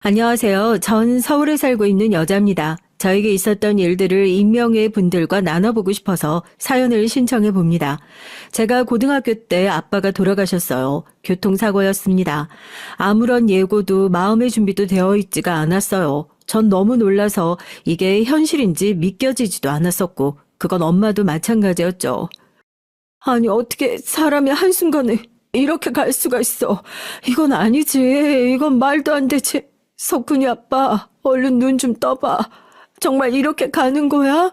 안녕하세요. 전 서울에 살고 있는 여자입니다. 저에게 있었던 일들을 익명의 분들과 나눠보고 싶어서 사연을 신청해 봅니다. 제가 고등학교 때 아빠가 돌아가셨어요. 교통사고였습니다. 아무런 예고도 마음의 준비도 되어 있지가 않았어요. 전 너무 놀라서 이게 현실인지 믿겨지지도 않았었고, 그건 엄마도 마찬가지였죠. 아니, 어떻게 사람이 한순간에 이렇게 갈 수가 있어. 이건 아니지. 이건 말도 안 되지. 석훈이 아빠, 얼른 눈 좀 떠봐. 정말 이렇게 가는 거야?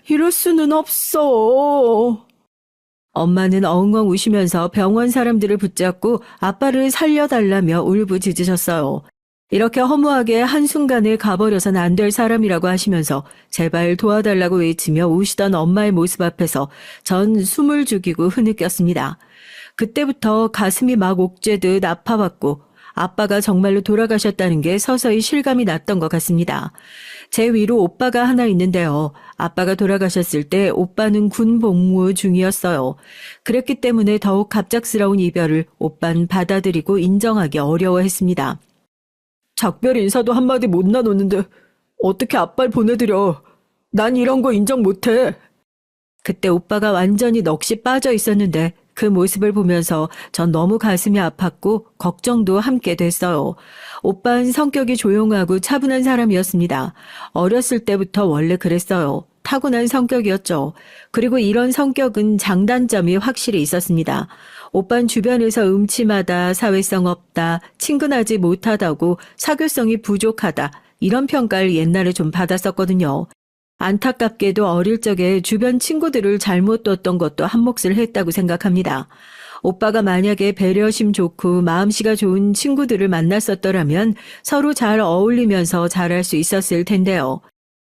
이럴 수는 없어. 엄마는 엉엉 우시면서 병원 사람들을 붙잡고 아빠를 살려달라며 울부짖으셨어요. 이렇게 허무하게 한순간에 가버려선 안 될 사람이라고 하시면서 제발 도와달라고 외치며 우시던 엄마의 모습 앞에서 전 숨을 죽이고 흐느꼈습니다. 그때부터 가슴이 막 옥죄듯 아파왔고 아빠가 정말로 돌아가셨다는 게 서서히 실감이 났던 것 같습니다. 제 위로 오빠가 하나 있는데요. 아빠가 돌아가셨을 때 오빠는 군 복무 중이었어요. 그랬기 때문에 더욱 갑작스러운 이별을 오빠는 받아들이고 인정하기 어려워했습니다. 작별 인사도 한마디 못 나눴는데 어떻게 아빠를 보내드려. 난 이런 거 인정 못해. 그때 오빠가 완전히 넋이 빠져 있었는데 그 모습을 보면서 전 너무 가슴이 아팠고 걱정도 함께 됐어요. 오빠는 성격이 조용하고 차분한 사람이었습니다. 어렸을 때부터 원래 그랬어요. 타고난 성격이었죠. 그리고 이런 성격은 장단점이 확실히 있었습니다. 오빠는 주변에서 음침하다, 사회성 없다, 친근하지 못하다고 사교성이 부족하다, 이런 평가를 옛날에 좀 받았었거든요. 안타깝게도 어릴 적에 주변 친구들을 잘못 뒀던 것도 한 몫을 했다고 생각합니다. 오빠가 만약에 배려심 좋고 마음씨가 좋은 친구들을 만났었더라면 서로 잘 어울리면서 잘할 수 있었을 텐데요.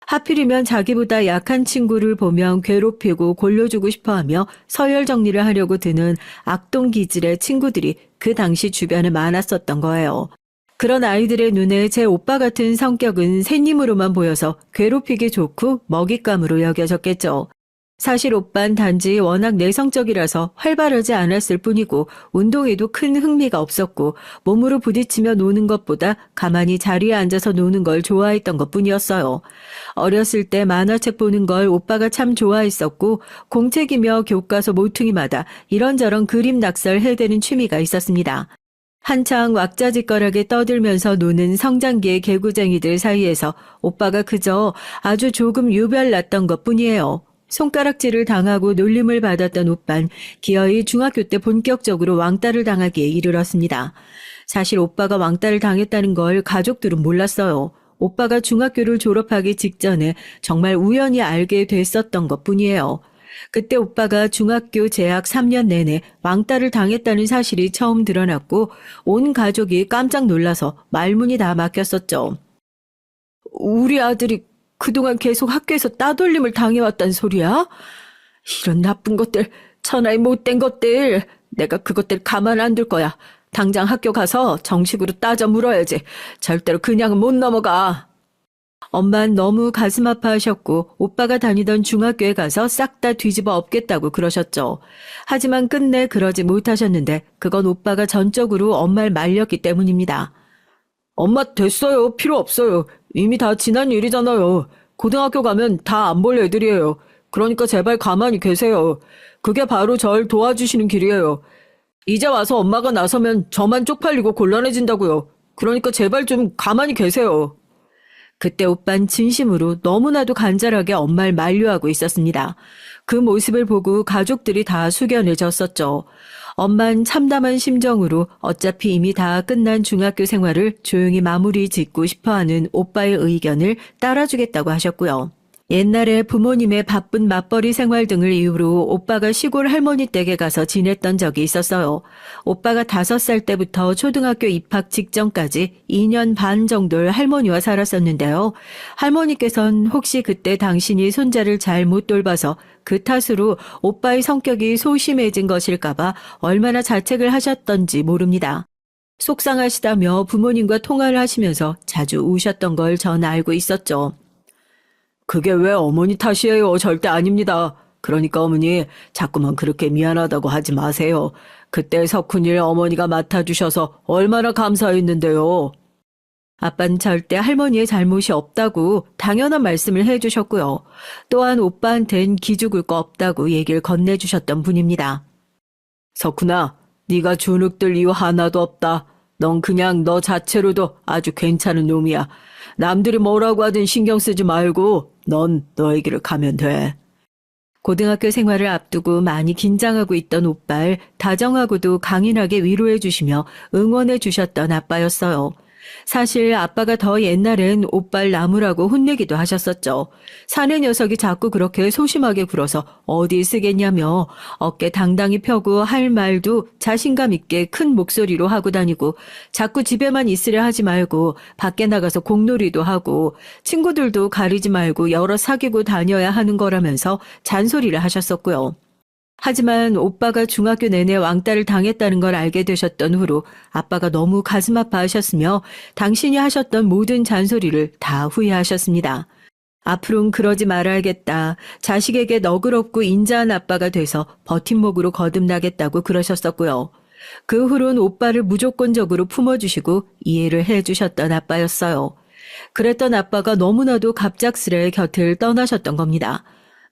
하필이면 자기보다 약한 친구를 보면 괴롭히고 골려주고 싶어하며 서열 정리를 하려고 드는 악동 기질의 친구들이 그 당시 주변에 많았었던 거예요. 그런 아이들의 눈에 제 오빠 같은 성격은 새님으로만 보여서 괴롭히기 좋고 먹잇감으로 여겨졌겠죠. 사실 오빤 단지 워낙 내성적이라서 활발하지 않았을 뿐이고 운동에도 큰 흥미가 없었고 몸으로 부딪히며 노는 것보다 가만히 자리에 앉아서 노는 걸 좋아했던 것뿐이었어요. 어렸을 때 만화책 보는 걸 오빠가 참 좋아했었고 공책이며 교과서 모퉁이마다 이런저런 그림 낙서를 해대는 취미가 있었습니다. 한창 왁자지껄하게 떠들면서 노는 성장기의 개구쟁이들 사이에서 오빠가 그저 아주 조금 유별났던 것뿐이에요. 손가락질을 당하고 놀림을 받았던 오빤 기어이 중학교 때 본격적으로 왕따를 당하기에 이르렀습니다. 사실 오빠가 왕따를 당했다는 걸 가족들은 몰랐어요. 오빠가 중학교를 졸업하기 직전에 정말 우연히 알게 됐었던 것뿐이에요. 그때 오빠가 중학교 재학 3년 내내 왕따를 당했다는 사실이 처음 드러났고 온 가족이 깜짝 놀라서 말문이 다 막혔었죠. 우리 아들이 그동안 계속 학교에서 따돌림을 당해왔단 소리야? 이런 나쁜 것들, 천하의 못된 것들. 내가 그것들 가만 안 둘 거야. 당장 학교 가서 정식으로 따져 물어야지. 절대로 그냥은 못 넘어가. 엄만 너무 가슴 아파하셨고 오빠가 다니던 중학교에 가서 싹 다 뒤집어 엎겠다고 그러셨죠. 하지만 끝내 그러지 못하셨는데 그건 오빠가 전적으로 엄마를 말렸기 때문입니다. 엄마 됐어요. 필요 없어요. 이미 다 지난 일이잖아요. 고등학교 가면 다 안 볼 애들이에요. 그러니까 제발 가만히 계세요. 그게 바로 절 도와주시는 길이에요. 이제 와서 엄마가 나서면 저만 쪽팔리고 곤란해진다고요. 그러니까 제발 좀 가만히 계세요. 그때 오빤 진심으로 너무나도 간절하게 엄마를 만류하고 있었습니다. 그 모습을 보고 가족들이 다 숙연해졌었죠. 엄만 참담한 심정으로 어차피 이미 다 끝난 중학교 생활을 조용히 마무리 짓고 싶어하는 오빠의 의견을 따라주겠다고 하셨고요. 옛날에 부모님의 바쁜 맞벌이 생활 등을 이유로 오빠가 시골 할머니 댁에 가서 지냈던 적이 있었어요. 오빠가 5살 때부터 초등학교 입학 직전까지 2년 반 정도를 할머니와 살았었는데요. 할머니께선 혹시 그때 당신이 손자를 잘 못 돌봐서 그 탓으로 오빠의 성격이 소심해진 것일까봐 얼마나 자책을 하셨던지 모릅니다. 속상하시다며 부모님과 통화를 하시면서 자주 우셨던 걸 전 알고 있었죠. 그게 왜 어머니 탓이에요? 절대 아닙니다. 그러니까 어머니 자꾸만 그렇게 미안하다고 하지 마세요. 그때 석훈이를 어머니가 맡아주셔서 얼마나 감사했는데요. 아빠는 절대 할머니의 잘못이 없다고 당연한 말씀을 해주셨고요. 또한 오빠한텐 기죽을 거 없다고 얘기를 건네주셨던 분입니다. 석훈아, 네가 주눅들 이유 하나도 없다. 넌 그냥 너 자체로도 아주 괜찮은 놈이야. 남들이 뭐라고 하든 신경 쓰지 말고 넌 너의 길을 가면 돼. 고등학교 생활을 앞두고 많이 긴장하고 있던 오빠를 다정하고도 강인하게 위로해 주시며 응원해 주셨던 아빠였어요. 사실 아빠가 더 옛날엔 오빠를 나무라고 혼내기도 하셨었죠. 사내 녀석이 자꾸 그렇게 소심하게 굴어서 어디 쓰겠냐며 어깨 당당히 펴고 할 말도 자신감 있게 큰 목소리로 하고 다니고 자꾸 집에만 있으려 하지 말고 밖에 나가서 공놀이도 하고 친구들도 가리지 말고 여러 사귀고 다녀야 하는 거라면서 잔소리를 하셨었고요. 하지만 오빠가 중학교 내내 왕따를 당했다는 걸 알게 되셨던 후로 아빠가 너무 가슴 아파하셨으며 당신이 하셨던 모든 잔소리를 다 후회하셨습니다. 앞으로는 그러지 말아야겠다. 자식에게 너그럽고 인자한 아빠가 돼서 버팀목으로 거듭나겠다고 그러셨었고요. 그 후로는 오빠를 무조건적으로 품어주시고 이해를 해주셨던 아빠였어요. 그랬던 아빠가 너무나도 갑작스레 곁을 떠나셨던 겁니다.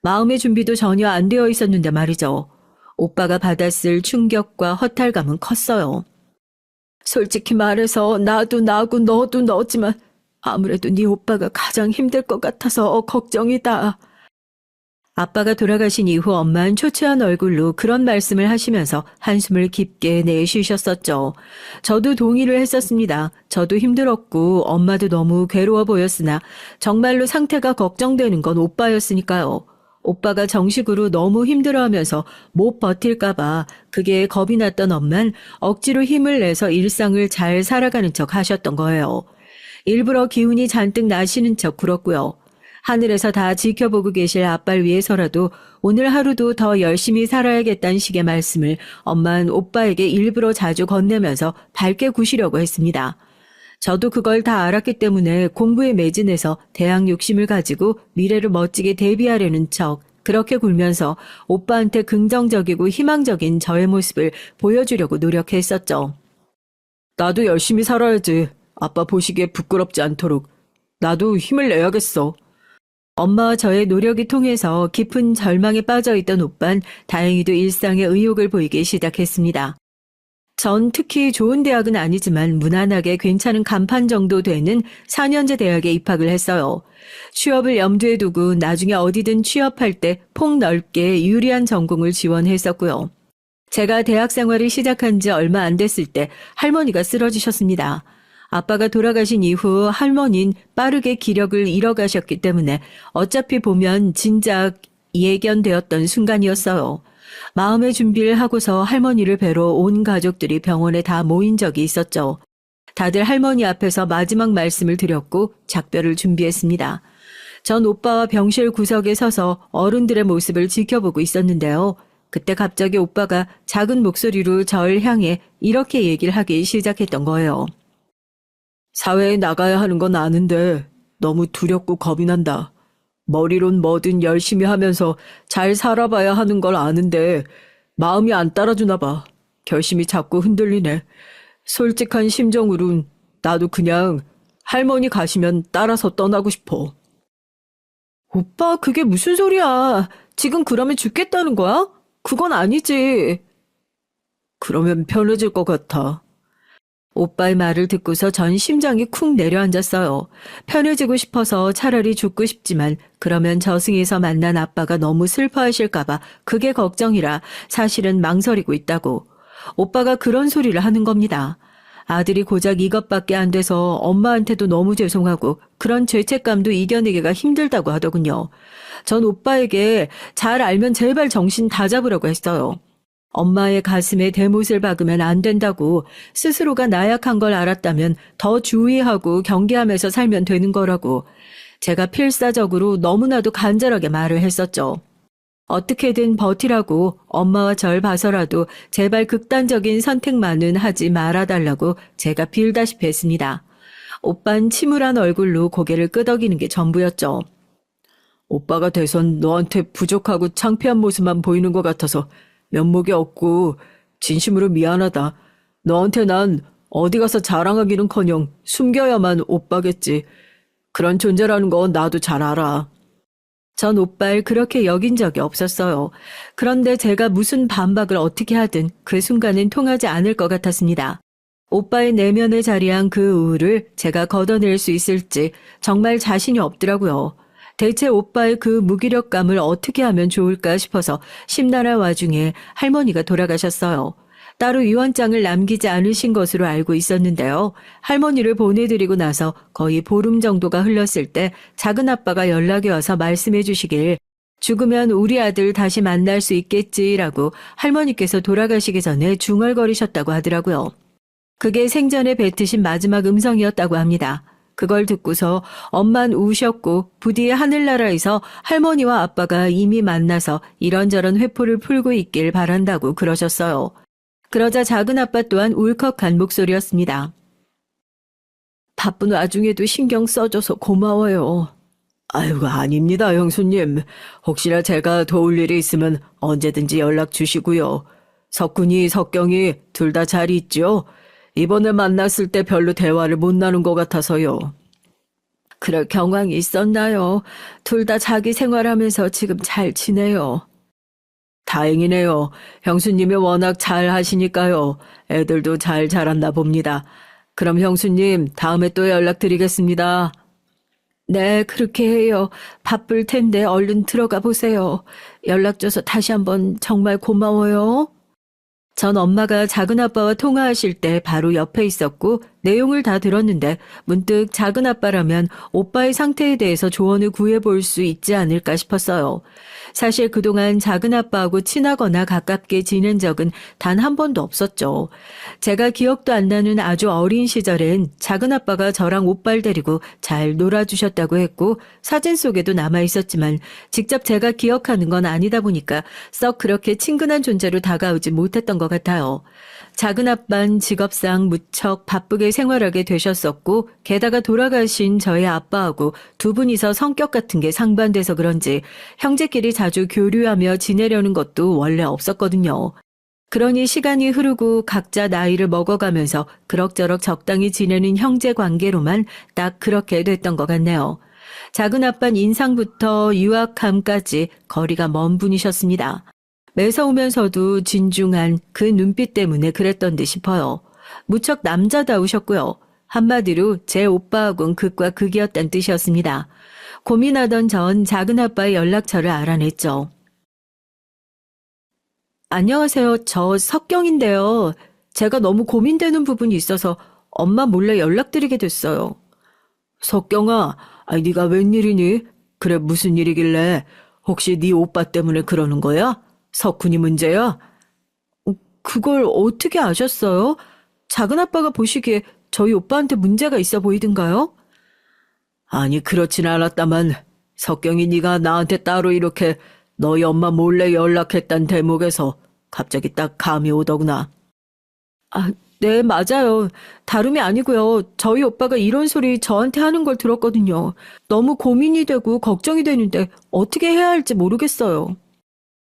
마음의 준비도 전혀 안 되어 있었는데 말이죠. 오빠가 받았을 충격과 허탈감은 컸어요. 솔직히 말해서 나도 나고 너도 너지만 아무래도 네 오빠가 가장 힘들 것 같아서 걱정이다. 아빠가 돌아가신 이후 엄마는 초췌한 얼굴로 그런 말씀을 하시면서 한숨을 깊게 내쉬셨었죠. 저도 동의를 했었습니다. 저도 힘들었고 엄마도 너무 괴로워 보였으나 정말로 상태가 걱정되는 건 오빠였으니까요. 오빠가 정식으로 너무 힘들어하면서 못 버틸까봐 그게 겁이 났던 엄만 억지로 힘을 내서 일상을 잘 살아가는 척 하셨던 거예요. 일부러 기운이 잔뜩 나시는 척 굴었고요. 하늘에서 다 지켜보고 계실 아빠를 위해서라도 오늘 하루도 더 열심히 살아야겠다는 식의 말씀을 엄마는 오빠에게 일부러 자주 건네면서 밝게 구시려고 했습니다. 저도 그걸 다 알았기 때문에 공부에 매진해서 대학 욕심을 가지고 미래를 멋지게 대비하려는 척 그렇게 굴면서 오빠한테 긍정적이고 희망적인 저의 모습을 보여주려고 노력했었죠. 나도 열심히 살아야지. 아빠 보시기에 부끄럽지 않도록. 나도 힘을 내야겠어. 엄마와 저의 노력이 통해서 깊은 절망에 빠져있던 오빤 다행히도 일상의 의욕을 보이기 시작했습니다. 전 특히 좋은 대학은 아니지만 무난하게 괜찮은 간판 정도 되는 4년제 대학에 입학을 했어요. 취업을 염두에 두고 나중에 어디든 취업할 때 폭넓게 유리한 전공을 지원했었고요. 제가 대학 생활을 시작한 지 얼마 안 됐을 때 할머니가 쓰러지셨습니다. 아빠가 돌아가신 이후 할머니는 빠르게 기력을 잃어가셨기 때문에 어차피 보면 진작 예견되었던 순간이었어요. 마음의 준비를 하고서 할머니를 뵈러 온 가족들이 병원에 다 모인 적이 있었죠. 다들 할머니 앞에서 마지막 말씀을 드렸고 작별을 준비했습니다. 전 오빠와 병실 구석에 서서 어른들의 모습을 지켜보고 있었는데요. 그때 갑자기 오빠가 작은 목소리로 절 향해 이렇게 얘기를 하기 시작했던 거예요. 사회에 나가야 하는 건 아는데 너무 두렵고 겁이 난다. 머리론 뭐든 열심히 하면서 잘 살아봐야 하는 걸 아는데 마음이 안 따라주나 봐. 결심이 자꾸 흔들리네. 솔직한 심정으론 나도 그냥 할머니 가시면 따라서 떠나고 싶어. 오빠, 그게 무슨 소리야. 지금 그러면 죽겠다는 거야? 그건 아니지. 그러면 편해질 것 같아. 오빠의 말을 듣고서 전 심장이 쿵 내려앉았어요. 편해지고 싶어서 차라리 죽고 싶지만 그러면 저승에서 만난 아빠가 너무 슬퍼하실까봐 그게 걱정이라 사실은 망설이고 있다고. 오빠가 그런 소리를 하는 겁니다. 아들이 고작 이것밖에 안 돼서 엄마한테도 너무 죄송하고 그런 죄책감도 이겨내기가 힘들다고 하더군요. 전 오빠에게 잘 알면 제발 정신 다 잡으라고 했어요. 엄마의 가슴에 대못을 박으면 안 된다고, 스스로가 나약한 걸 알았다면 더 주의하고 경계하면서 살면 되는 거라고 제가 필사적으로 너무나도 간절하게 말을 했었죠. 어떻게든 버티라고 엄마와 절 봐서라도 제발 극단적인 선택만은 하지 말아달라고 제가 빌다시피 했습니다. 오빤 침울한 얼굴로 고개를 끄덕이는 게 전부였죠. 오빠가 돼선 너한테 부족하고 창피한 모습만 보이는 것 같아서 면목이 없고 진심으로 미안하다. 너한테 난 어디 가서 자랑하기는커녕 숨겨야만 오빠겠지. 그런 존재라는 건 나도 잘 알아. 전 오빠를 그렇게 여긴 적이 없었어요. 그런데 제가 무슨 반박을 어떻게 하든 그 순간은 통하지 않을 것 같았습니다. 오빠의 내면에 자리한 그 우울을 제가 걷어낼 수 있을지 정말 자신이 없더라고요. 대체 오빠의 그 무기력감을 어떻게 하면 좋을까 싶어서 심란한 와중에 할머니가 돌아가셨어요. 따로 유언장을 남기지 않으신 것으로 알고 있었는데요. 할머니를 보내드리고 나서 거의 보름 정도가 흘렀을 때 작은 아빠가 연락이 와서 말씀해 주시길 죽으면 우리 아들 다시 만날 수 있겠지라고 할머니께서 돌아가시기 전에 중얼거리셨다고 하더라고요. 그게 생전에 뱉으신 마지막 음성이었다고 합니다. 그걸 듣고서 엄만 우셨고 부디 하늘나라에서 할머니와 아빠가 이미 만나서 이런저런 회포를 풀고 있길 바란다고 그러셨어요. 그러자 작은 아빠 또한 울컥한 목소리였습니다. 바쁜 와중에도 신경 써줘서 고마워요. 아이고, 아닙니다, 형수님. 혹시나 제가 도울 일이 있으면 언제든지 연락 주시고요. 석훈이, 석경이 둘 다 잘 있죠? 이번에 만났을 때 별로 대화를 못 나눈 것 같아서요. 그럴 경황이 있었나요? 둘 다 자기 생활하면서 지금 잘 지내요. 다행이네요. 형수님이 워낙 잘 하시니까요. 애들도 잘 자랐나 봅니다. 그럼 형수님, 다음에 또 연락드리겠습니다. 네, 그렇게 해요. 바쁠 텐데 얼른 들어가 보세요. 연락 줘서 다시 한번 정말 고마워요. 전 엄마가 작은 아빠와 통화하실 때 바로 옆에 있었고 내용을 다 들었는데 문득 작은 아빠라면 오빠의 상태에 대해서 조언을 구해볼 수 있지 않을까 싶었어요. 사실 그동안 작은 아빠하고 친하거나 가깝게 지낸 적은 단 한 번도 없었죠. 제가 기억도 안 나는 아주 어린 시절엔 작은 아빠가 저랑 오빠를 데리고 잘 놀아주셨다고 했고 사진 속에도 남아있었지만 직접 제가 기억하는 건 아니다 보니까 썩 그렇게 친근한 존재로 다가오지 못했던 것 같아요. 작은 아빠는 직업상 무척 바쁘게 생활하게 되셨었고 게다가 돌아가신 저희 아빠하고 두 분이서 성격 같은 게 상반돼서 그런지 형제끼리 자주 교류하며 지내려는 것도 원래 없었거든요. 그러니 시간이 흐르고 각자 나이를 먹어가면서 그럭저럭 적당히 지내는 형제 관계로만 딱 그렇게 됐던 것 같네요. 작은 아빠는 인상부터 유학함까지 거리가 먼 분이셨습니다. 매서우면서도 진중한 그 눈빛 때문에 그랬던 듯 싶어요. 무척 남자다우셨고요. 한마디로 제 오빠하고는 극과 극이었다는 뜻이었습니다. 고민하던 전 작은 아빠의 연락처를 알아냈죠. 안녕하세요. 저 석경인데요. 제가 너무 고민되는 부분이 있어서 엄마 몰래 연락드리게 됐어요. 석경아, 네가 웬일이니? 그래, 무슨 일이길래? 혹시 네 오빠 때문에 그러는 거야? 석훈이 문제야? 그걸 어떻게 아셨어요? 작은 아빠가 보시기에 저희 오빠한테 문제가 있어 보이던가요? 아니, 그렇진 않았다만 석경이 네가 나한테 따로 이렇게 너희 엄마 몰래 연락했단 대목에서 갑자기 딱 감이 오더구나. 네, 맞아요. 다름이 아니고요. 저희 오빠가 이런 소리 저한테 하는 걸 들었거든요. 너무 고민이 되고 걱정이 되는데 어떻게 해야 할지 모르겠어요.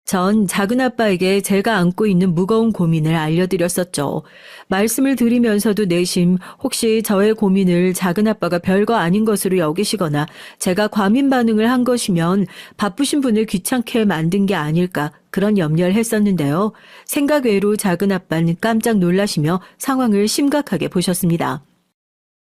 전 작은 아빠에게 제가 안고 있는 무거운 고민을 알려드렸었죠. 말씀을 드리면서도 내심 혹시 저의 고민을 작은 아빠가 별거 아닌 것으로 여기시거나 제가 과민 반응을 한 것이면 바쁘신 분을 귀찮게 만든 게 아닐까 그런 염려를 했었는데요. 생각 외로 작은 아빠는 깜짝 놀라시며 상황을 심각하게 보셨습니다.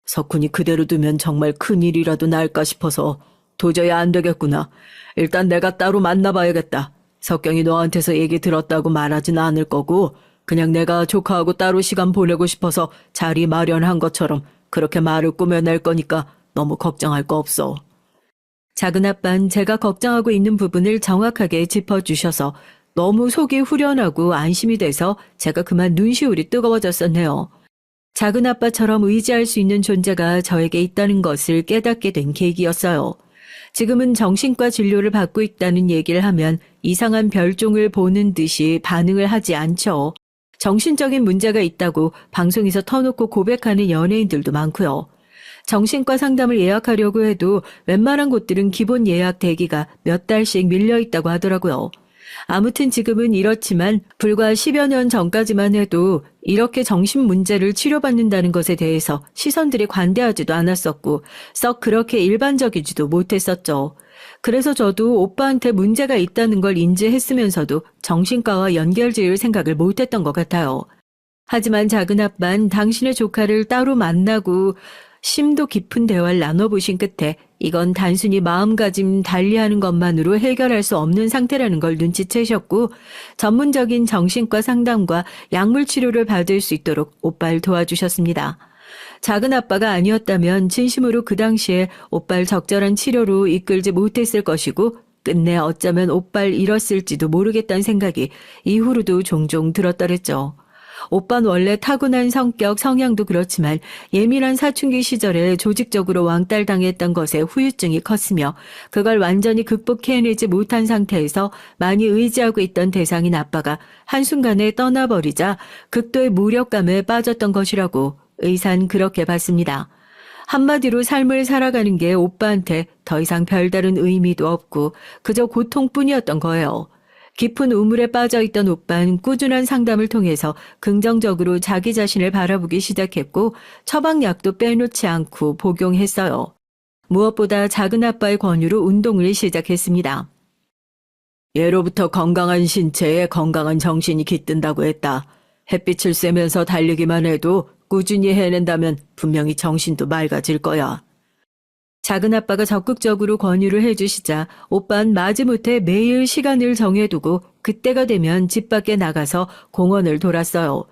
석훈이 그대로 두면 정말 큰일이라도 날까 싶어서 도저히 안 되겠구나. 일단 내가 따로 만나봐야겠다. 석경이 너한테서 얘기 들었다고 말하진 않을 거고 그냥 내가 조카하고 따로 시간 보내고 싶어서 자리 마련한 것처럼 그렇게 말을 꾸며낼 거니까 너무 걱정할 거 없어. 작은 아빠는 제가 걱정하고 있는 부분을 정확하게 짚어주셔서 너무 속이 후련하고 안심이 돼서 제가 그만 눈시울이 뜨거워졌었네요. 작은 아빠처럼 의지할 수 있는 존재가 저에게 있다는 것을 깨닫게 된 계기였어요. 지금은 정신과 진료를 받고 있다는 얘기를 하면 이상한 별종을 보는 듯이 반응을 하지 않죠. 정신적인 문제가 있다고 방송에서 터놓고 고백하는 연예인들도 많고요. 정신과 상담을 예약하려고 해도 웬만한 곳들은 기본 예약 대기가 몇 달씩 밀려 있다고 하더라고요. 아무튼 지금은 이렇지만 불과 10여 년 전까지만 해도 이렇게 정신 문제를 치료받는다는 것에 대해서 시선들이 관대하지도 않았었고 썩 그렇게 일반적이지도 못했었죠. 그래서 저도 오빠한테 문제가 있다는 걸 인지했으면서도 정신과와 연결 지을 생각을 못했던 것 같아요. 하지만 작은 아빠는 당신의 조카를 따로 만나고 심도 깊은 대화를 나눠보신 끝에 이건 단순히 마음가짐 달리하는 것만으로 해결할 수 없는 상태라는 걸 눈치채셨고 전문적인 정신과 상담과 약물 치료를 받을 수 있도록 오빠를 도와주셨습니다. 작은 아빠가 아니었다면 진심으로 그 당시에 오빠를 적절한 치료로 이끌지 못했을 것이고 끝내 어쩌면 오빠를 잃었을지도 모르겠다는 생각이 이후로도 종종 들었더랬죠. 오빠는 원래 타고난 성격, 성향도 그렇지만 예민한 사춘기 시절에 조직적으로 왕따당했던 것에 후유증이 컸으며 그걸 완전히 극복해내지 못한 상태에서 많이 의지하고 있던 대상인 아빠가 한순간에 떠나버리자 극도의 무력감에 빠졌던 것이라고 의사는 그렇게 봤습니다. 한마디로 삶을 살아가는 게 오빠한테 더 이상 별다른 의미도 없고 그저 고통뿐이었던 거예요. 깊은 우물에 빠져있던 오빠는 꾸준한 상담을 통해서 긍정적으로 자기 자신을 바라보기 시작했고 처방약도 빼놓지 않고 복용했어요. 무엇보다 작은 아빠의 권유로 운동을 시작했습니다. 예로부터 건강한 신체에 건강한 정신이 깃든다고 했다. 햇빛을 쐬면서 달리기만 해도 꾸준히 해낸다면 분명히 정신도 맑아질 거야. 작은 아빠가 적극적으로 권유를 해주시자 오빠는 마지못해 매일 시간을 정해두고 그때가 되면 집 밖에 나가서 공원을 돌았어요.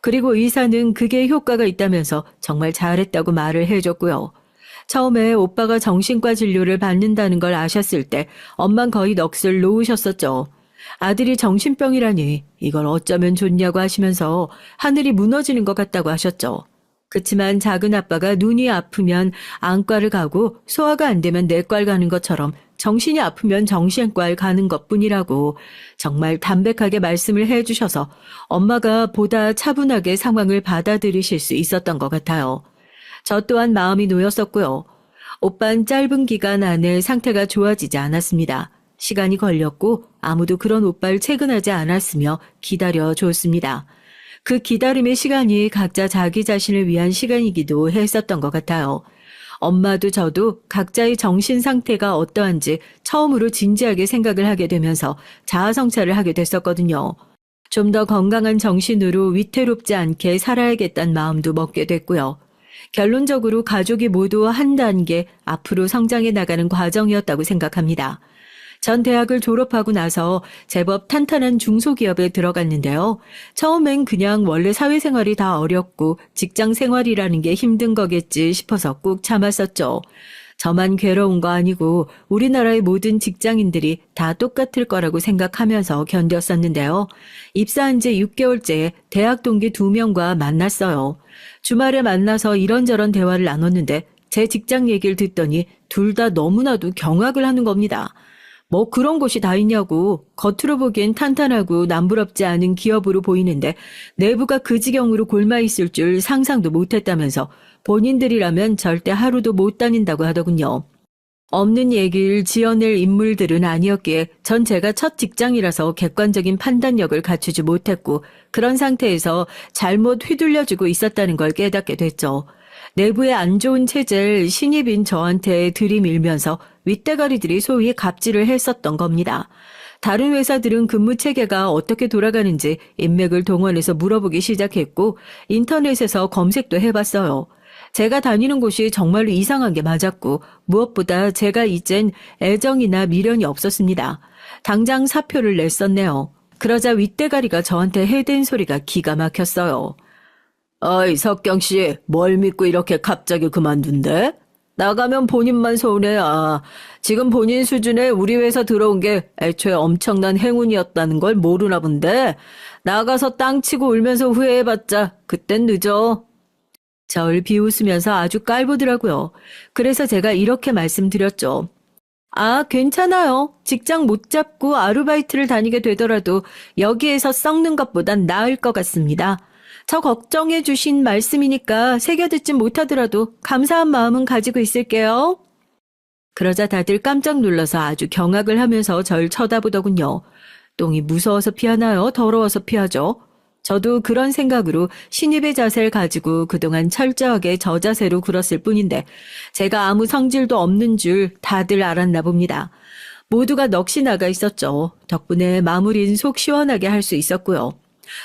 그리고 의사는 그게 효과가 있다면서 정말 잘했다고 말을 해줬고요. 처음에 오빠가 정신과 진료를 받는다는 걸 아셨을 때 엄만 거의 넋을 놓으셨었죠. 아들이 정신병이라니 이걸 어쩌면 좋냐고 하시면서 하늘이 무너지는 것 같다고 하셨죠. 그치만 작은 아빠가 눈이 아프면 안과를 가고 소화가 안 되면 내과를 가는 것처럼 정신이 아프면 정신과를 가는 것뿐이라고 정말 담백하게 말씀을 해주셔서 엄마가 보다 차분하게 상황을 받아들이실 수 있었던 것 같아요. 저 또한 마음이 놓였었고요. 오빠는 짧은 기간 안에 상태가 좋아지지 않았습니다. 시간이 걸렸고 아무도 그런 오빠를 채근하지 않았으며 기다려줬습니다. 그 기다림의 시간이 각자 자기 자신을 위한 시간이기도 했었던 것 같아요. 엄마도 저도 각자의 정신 상태가 어떠한지 처음으로 진지하게 생각을 하게 되면서 자아성찰을 하게 됐었거든요. 좀 더 건강한 정신으로 위태롭지 않게 살아야겠다는 마음도 먹게 됐고요. 결론적으로 가족이 모두 한 단계 앞으로 성장해 나가는 과정이었다고 생각합니다. 전 대학을 졸업하고 나서 제법 탄탄한 중소기업에 들어갔는데요. 처음엔 그냥 원래 사회생활이 다 어렵고 직장 생활이라는 게 힘든 거겠지 싶어서 꾹 참았었죠. 저만 괴로운 거 아니고 우리나라의 모든 직장인들이 다 똑같을 거라고 생각하면서 견뎠었는데요. 입사한 지 6개월째에 대학 동기 2명과 만났어요. 주말에 만나서 이런저런 대화를 나눴는데 제 직장 얘기를 듣더니 둘 다 너무나도 경악을 하는 겁니다. 뭐 그런 곳이 다 있냐고. 겉으로 보기엔 탄탄하고 남부럽지 않은 기업으로 보이는데 내부가 그 지경으로 골마 있을 줄 상상도 못했다면서 본인들이라면 절대 하루도 못 다닌다고 하더군요. 없는 얘기를 지어낼 인물들은 아니었기에 전 제가 첫 직장이라서 객관적인 판단력을 갖추지 못했고 그런 상태에서 잘못 휘둘려주고 있었다는 걸 깨닫게 됐죠. 내부의 안 좋은 체제를 신입인 저한테 들이밀면서 윗대가리들이 소위 갑질을 했었던 겁니다. 다른 회사들은 근무 체계가 어떻게 돌아가는지 인맥을 동원해서 물어보기 시작했고 인터넷에서 검색도 해봤어요. 제가 다니는 곳이 정말로 이상한 게 맞았고 무엇보다 제가 이젠 애정이나 미련이 없었습니다. 당장 사표를 냈었네요. 그러자 윗대가리가 저한테 해댄 소리가 기가 막혔어요. 어이, 석경씨, 뭘 믿고 이렇게 갑자기 그만둔대? 나가면 본인만 손해야. 지금 본인 수준에 우리 회사 들어온 게 애초에 엄청난 행운이었다는 걸 모르나 본데 나가서 땅 치고 울면서 후회해봤자 그땐 늦어. 저를 비웃으면서 아주 깔보더라고요. 그래서 제가 이렇게 말씀드렸죠. 아, 괜찮아요. 직장 못 잡고 아르바이트를 다니게 되더라도 여기에서 썩는 것보단 나을 것 같습니다. 저 걱정해 주신 말씀이니까 새겨듣진 못하더라도 감사한 마음은 가지고 있을게요. 그러자 다들 깜짝 놀라서 아주 경악을 하면서 절 쳐다보더군요. 똥이 무서워서 피하나요? 더러워서 피하죠? 저도 그런 생각으로 신입의 자세를 가지고 그동안 철저하게 저 자세로 굴었을 뿐인데 제가 아무 성질도 없는 줄 다들 알았나 봅니다. 모두가 넋이 나가 있었죠. 덕분에 마무리는 속 시원하게 할 수 있었고요.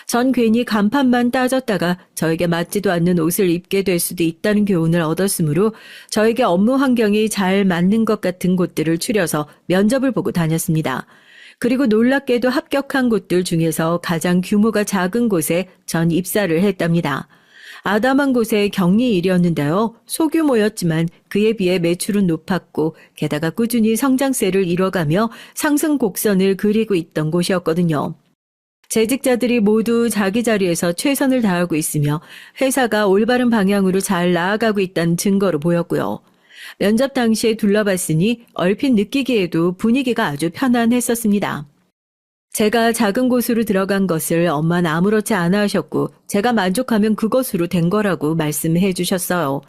전 괜히 간판만 따졌다가 저에게 맞지도 않는 옷을 입게 될 수도 있다는 교훈을 얻었으므로 저에게 업무 환경이 잘 맞는 것 같은 곳들을 추려서 면접을 보고 다녔습니다. 그리고 놀랍게도 합격한 곳들 중에서 가장 규모가 작은 곳에 전 입사를 했답니다. 아담한 곳의 격리 일이었는데요. 소규모였지만 그에 비해 매출은 높았고 게다가 꾸준히 성장세를 이뤄가며 상승 곡선을 그리고 있던 곳이었거든요. 재직자들이 모두 자기 자리에서 최선을 다하고 있으며 회사가 올바른 방향으로 잘 나아가고 있다는 증거로 보였고요. 면접 당시에 둘러봤으니 얼핏 느끼기에도 분위기가 아주 편안했었습니다. 제가 작은 곳으로 들어간 것을 엄마는 아무렇지 않아 하셨고 제가 만족하면 그것으로 된 거라고 말씀해 주셨어요.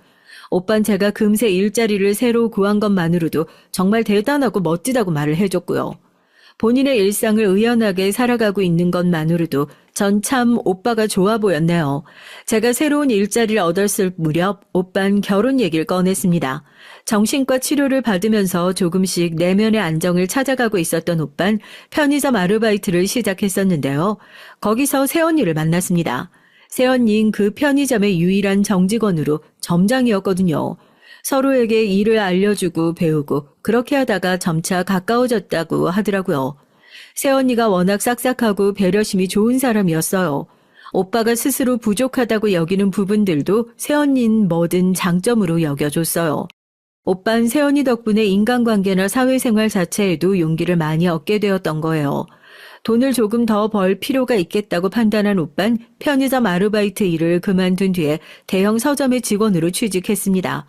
오빤 제가 금세 일자리를 새로 구한 것만으로도 정말 대단하고 멋지다고 말을 해줬고요. 본인의 일상을 의연하게 살아가고 있는 것만으로도 전 참 오빠가 좋아 보였네요. 제가 새로운 일자리를 얻었을 무렵 오빤 결혼 얘기를 꺼냈습니다. 정신과 치료를 받으면서 조금씩 내면의 안정을 찾아가고 있었던 오빤 편의점 아르바이트를 시작했었는데요. 거기서 새언니를 만났습니다. 새언니는 그 편의점의 유일한 정직원으로 점장이었거든요. 서로에게 일을 알려주고 배우고 그렇게 하다가 점차 가까워졌다고 하더라고요. 새언니가 워낙 싹싹하고 배려심이 좋은 사람이었어요. 오빠가 스스로 부족하다고 여기는 부분들도 새언니는 뭐든 장점으로 여겨줬어요. 오빤 새언니 덕분에 인간관계나 사회생활 자체에도 용기를 많이 얻게 되었던 거예요. 돈을 조금 더 벌 필요가 있겠다고 판단한 오빤 편의점 아르바이트 일을 그만둔 뒤에 대형 서점의 직원으로 취직했습니다.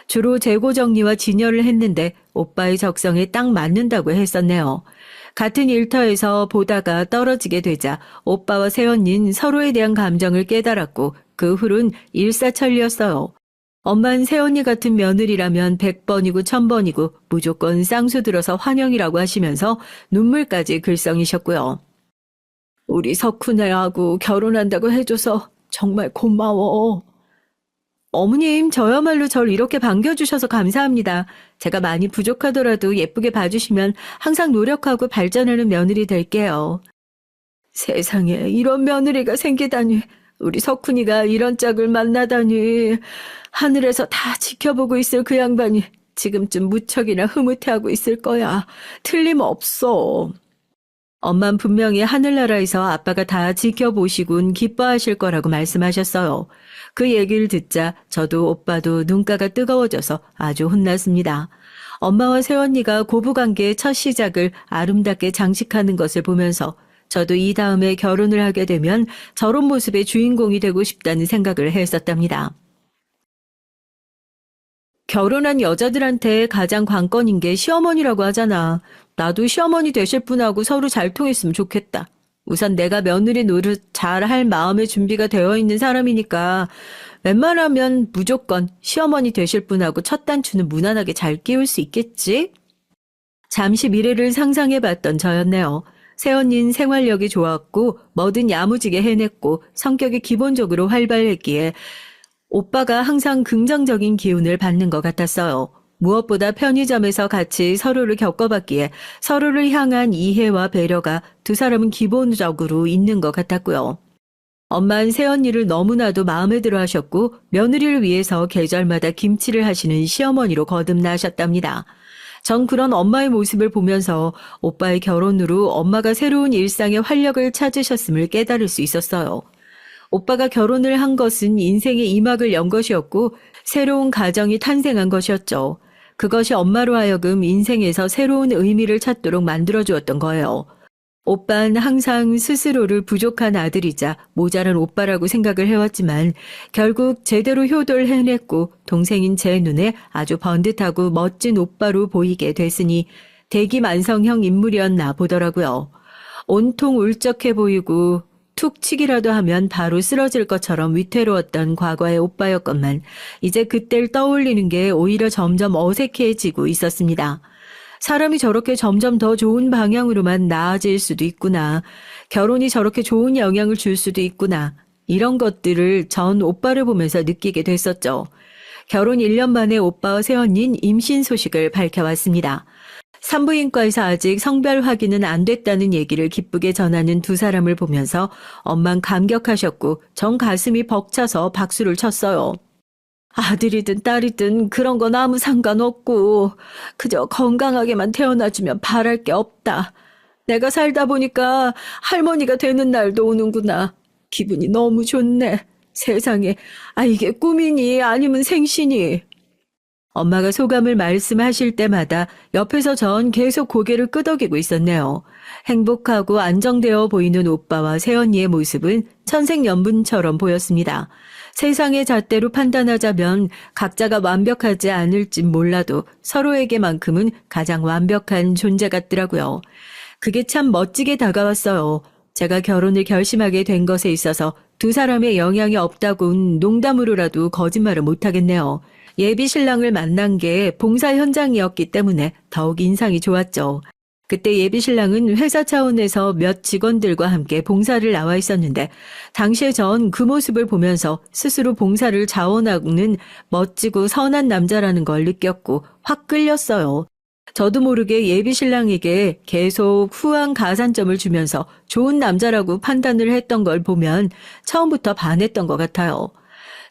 주로 재고 정리와 진열을 했는데 오빠의 적성에 딱 맞는다고 했었네요. 같은 일터에서 보다가 떨어지게 되자 오빠와 새언니는 서로에 대한 감정을 깨달았고 그 후로는 일사천리였어요. 엄만 새언니 같은 며느리라면 100번이고 1000번이고 무조건 쌍수 들어서 환영이라고 하시면서 눈물까지 글썽이셨고요. 우리 석훈애하고 결혼한다고 해줘서 정말 고마워. 어머님, 저야말로 절 이렇게 반겨주셔서 감사합니다. 제가 많이 부족하더라도 예쁘게 봐주시면 항상 노력하고 발전하는 며느리 될게요. 세상에 이런 며느리가 생기다니. 우리 석훈이가 이런 짝을 만나다니. 하늘에서 다 지켜보고 있을 그 양반이 지금쯤 무척이나 흐뭇해하고 있을 거야. 틀림없어. 엄만 분명히 하늘나라에서 아빠가 다 지켜보시곤 기뻐하실 거라고 말씀하셨어요. 그 얘기를 듣자 저도 오빠도 눈가가 뜨거워져서 아주 혼났습니다. 엄마와 새언니가 고부관계의 첫 시작을 아름답게 장식하는 것을 보면서 저도 이 다음에 결혼을 하게 되면 저런 모습의 주인공이 되고 싶다는 생각을 했었답니다. 결혼한 여자들한테 가장 관건인 게 시어머니라고 하잖아. 나도 시어머니 되실 분하고 서로 잘 통했으면 좋겠다. 우선 내가 며느리 노릇 잘할 마음의 준비가 되어 있는 사람이니까 웬만하면 무조건 시어머니 되실 분하고 첫 단추는 무난하게 잘 끼울 수 있겠지? 잠시 미래를 상상해봤던 저였네요. 새언니는 생활력이 좋았고 뭐든 야무지게 해냈고 성격이 기본적으로 활발했기에 오빠가 항상 긍정적인 기운을 받는 것 같았어요. 무엇보다 편의점에서 같이 서로를 겪어봤기에 서로를 향한 이해와 배려가 두 사람은 기본적으로 있는 것 같았고요. 엄마는 새언니를 너무나도 마음에 들어 하셨고 며느리를 위해서 계절마다 김치를 하시는 시어머니로 거듭나셨답니다. 전 그런 엄마의 모습을 보면서 오빠의 결혼으로 엄마가 새로운 일상의 활력을 찾으셨음을 깨달을 수 있었어요. 오빠가 결혼을 한 것은 인생의 이막을 연 것이었고 새로운 가정이 탄생한 것이었죠. 그것이 엄마로 하여금 인생에서 새로운 의미를 찾도록 만들어주었던 거예요. 오빠는 항상 스스로를 부족한 아들이자 모자란 오빠라고 생각을 해왔지만 결국 제대로 효도를 해냈고 동생인 제 눈에 아주 번듯하고 멋진 오빠로 보이게 됐으니 대기만성형 인물이었나 보더라고요. 온통 울적해 보이고 툭 치기라도 하면 바로 쓰러질 것처럼 위태로웠던 과거의 오빠였건만 이제 그때를 떠올리는 게 오히려 점점 어색해지고 있었습니다. 사람이 저렇게 점점 더 좋은 방향으로만 나아질 수도 있구나. 결혼이 저렇게 좋은 영향을 줄 수도 있구나. 이런 것들을 전 오빠를 보면서 느끼게 됐었죠. 결혼 1년 만에 오빠와 새언닌 임신 소식을 밝혀왔습니다. 산부인과에서 아직 성별 확인은 안 됐다는 얘기를 기쁘게 전하는 두 사람을 보면서 엄만 감격하셨고 전 가슴이 벅차서 박수를 쳤어요. 아들이든 딸이든 그런 건 아무 상관없고 그저 건강하게만 태어나주면 바랄 게 없다. 내가 살다 보니까 할머니가 되는 날도 오는구나. 기분이 너무 좋네. 세상에, 이게 꿈이니 아니면 생시니. 엄마가 소감을 말씀하실 때마다 옆에서 전 계속 고개를 끄덕이고 있었네요. 행복하고 안정되어 보이는 오빠와 새언니의 모습은 천생연분처럼 보였습니다. 세상의 잣대로 판단하자면 각자가 완벽하지 않을진 몰라도 서로에게만큼은 가장 완벽한 존재 같더라고요. 그게 참 멋지게 다가왔어요. 제가 결혼을 결심하게 된 것에 있어서 두 사람의 영향이 없다고는 농담으로라도 거짓말을 못하겠네요. 예비 신랑을 만난 게 봉사 현장이었기 때문에 더욱 인상이 좋았죠. 그때 예비 신랑은 회사 차원에서 몇 직원들과 함께 봉사를 나와 있었는데 당시에 전 그 모습을 보면서 스스로 봉사를 자원하는 멋지고 선한 남자라는 걸 느꼈고 확 끌렸어요. 저도 모르게 예비 신랑에게 계속 후한 가산점을 주면서 좋은 남자라고 판단을 했던 걸 보면 처음부터 반했던 것 같아요.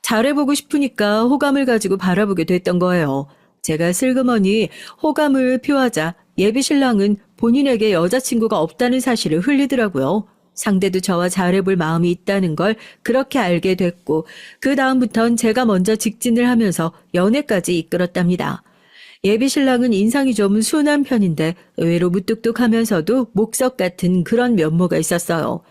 잘해보고 싶으니까 호감을 가지고 바라보게 됐던 거예요. 제가 슬그머니 호감을 표하자 예비 신랑은 본인에게 여자친구가 없다는 사실을 흘리더라고요. 상대도 저와 잘해볼 마음이 있다는 걸 그렇게 알게 됐고 그 다음부턴 제가 먼저 직진을 하면서 연애까지 이끌었답니다. 예비 신랑은 인상이 좀 순한 편인데 의외로 무뚝뚝하면서도 목석 같은 그런 면모가 있었어요.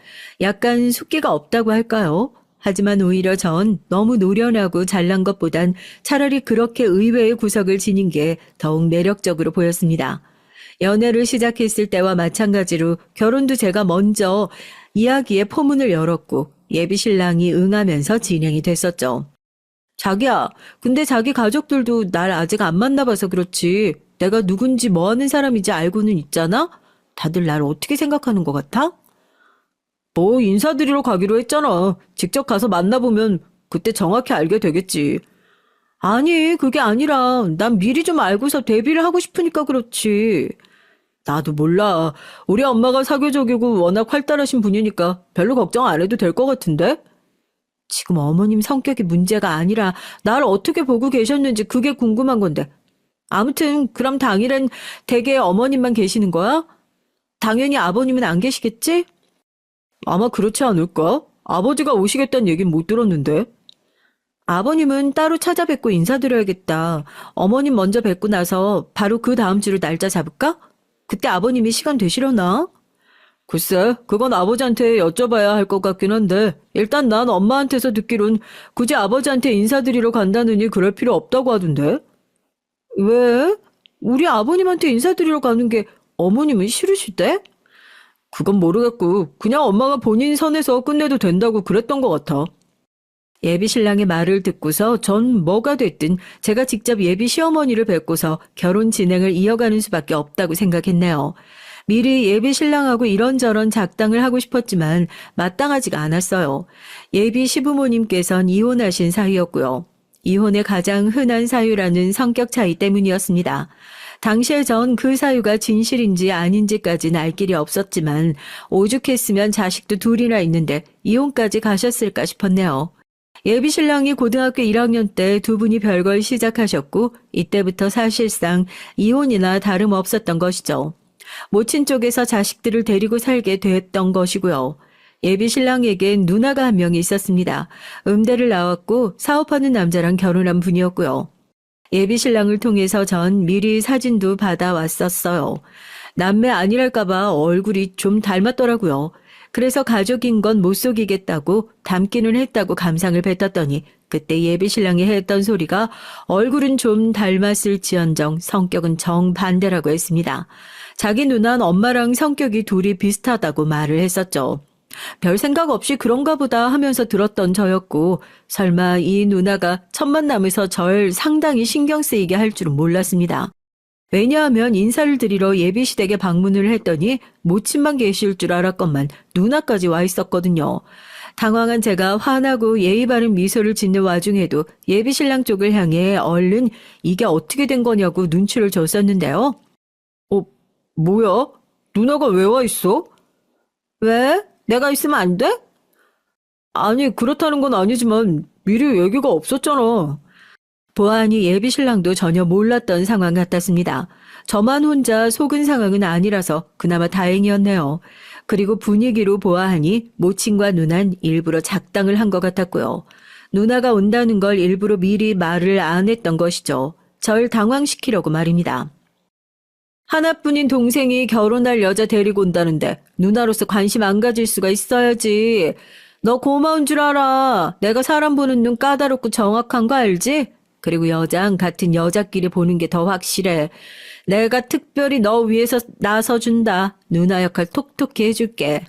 약간 숫기가 없다고 할까요? 하지만 오히려 전 너무 노련하고 잘난 것보단 차라리 그렇게 의외의 구석을 지닌 게 더욱 매력적으로 보였습니다. 연애를 시작했을 때와 마찬가지로 결혼도 제가 먼저 이야기의 포문을 열었고 예비 신랑이 응하면서 진행이 됐었죠. 자기야, 근데 자기 가족들도 날 아직 안 만나봐서 그렇지. 내가 누군지 뭐 하는 사람인지 알고는 있잖아? 다들 날 어떻게 생각하는 것 같아? 뭐 인사드리러 가기로 했잖아. 직접 가서 만나보면 그때 정확히 알게 되겠지. 아니, 그게 아니라 난 미리 좀 알고서 데뷔를 하고 싶으니까 그렇지. 나도 몰라. 우리 엄마가 사교적이고 워낙 활달하신 분이니까 별로 걱정 안 해도 될 것 같은데? 지금 어머님 성격이 문제가 아니라 날 어떻게 보고 계셨는지 그게 궁금한 건데. 아무튼 그럼 당일엔 댁에 어머님만 계시는 거야? 당연히 아버님은 안 계시겠지? 아마 그렇지 않을까? 아버지가 오시겠다는 얘긴 못 들었는데. 아버님은 따로 찾아뵙고 인사드려야겠다. 어머님 먼저 뵙고 나서 바로 그 다음 주로 날짜 잡을까? 그때 아버님이 시간 되시려나? 글쎄, 그건 아버지한테 여쭤봐야 할 것 같긴 한데 일단 난 엄마한테서 듣기론 굳이 아버지한테 인사드리러 간다느니 그럴 필요 없다고 하던데. 왜? 우리 아버님한테 인사드리러 가는 게 어머님은 싫으시대? 그건 모르겠고 그냥 엄마가 본인 선에서 끝내도 된다고 그랬던 것 같아. 예비 신랑의 말을 듣고서 전 뭐가 됐든 제가 직접 예비 시어머니를 뵙고서 결혼 진행을 이어가는 수밖에 없다고 생각했네요. 미리 예비 신랑하고 이런저런 작당을 하고 싶었지만 마땅하지가 않았어요. 예비 시부모님께선 이혼하신 사유였고요. 이혼의 가장 흔한 사유라는 성격 차이 때문이었습니다. 당시에 전 그 사유가 진실인지 아닌지까지는 알 길이 없었지만 오죽했으면 자식도 둘이나 있는데 이혼까지 가셨을까 싶었네요. 예비 신랑이 고등학교 1학년 때 두 분이 별걸 시작하셨고 이때부터 사실상 이혼이나 다름없었던 것이죠. 모친 쪽에서 자식들을 데리고 살게 됐던 것이고요. 예비 신랑에겐 누나가 한 명이 있었습니다. 음대를 나왔고 사업하는 남자랑 결혼한 분이었고요. 예비 신랑을 통해서 전 미리 사진도 받아왔었어요. 남매 아니랄까봐 얼굴이 좀 닮았더라고요. 그래서 가족인 건 못 속이겠다고 닮기는 했다고 감상을 뱉었더니 그때 예비 신랑이 했던 소리가 얼굴은 좀 닮았을지언정 성격은 정반대라고 했습니다. 자기 누나는 엄마랑 성격이 둘이 비슷하다고 말을 했었죠. 별 생각 없이 그런가 보다 하면서 들었던 저였고 설마 이 누나가 첫 만남에서 절 상당히 신경 쓰이게 할 줄은 몰랐습니다. 왜냐하면 인사를 드리러 예비시댁에 방문을 했더니 모친만 계실 줄 알았건만 누나까지 와 있었거든요. 당황한 제가 화나고 예의 바른 미소를 짓는 와중에도 예비신랑 쪽을 향해 얼른 이게 어떻게 된 거냐고 눈치를 줬었는데요. 뭐야? 누나가 왜 와 있어? 왜? 내가 있으면 안 돼? 아니, 그렇다는 건 아니지만 미리 얘기가 없었잖아. 보아하니 예비신랑도 전혀 몰랐던 상황 같았습니다. 저만 혼자 속은 상황은 아니라서 그나마 다행이었네요. 그리고 분위기로 보아하니 모친과 누난 일부러 작당을 한 것 같았고요. 누나가 온다는 걸 일부러 미리 말을 안 했던 것이죠. 절 당황시키려고 말입니다. 하나뿐인 동생이 결혼할 여자 데리고 온다는데 누나로서 관심 안 가질 수가 있어야지. 너 고마운 줄 알아. 내가 사람 보는 눈 까다롭고 정확한 거 알지? 그리고 여장 같은 여자끼리 보는 게 더 확실해. 내가 특별히 너 위해서 나서준다. 누나 역할 톡톡히 해줄게.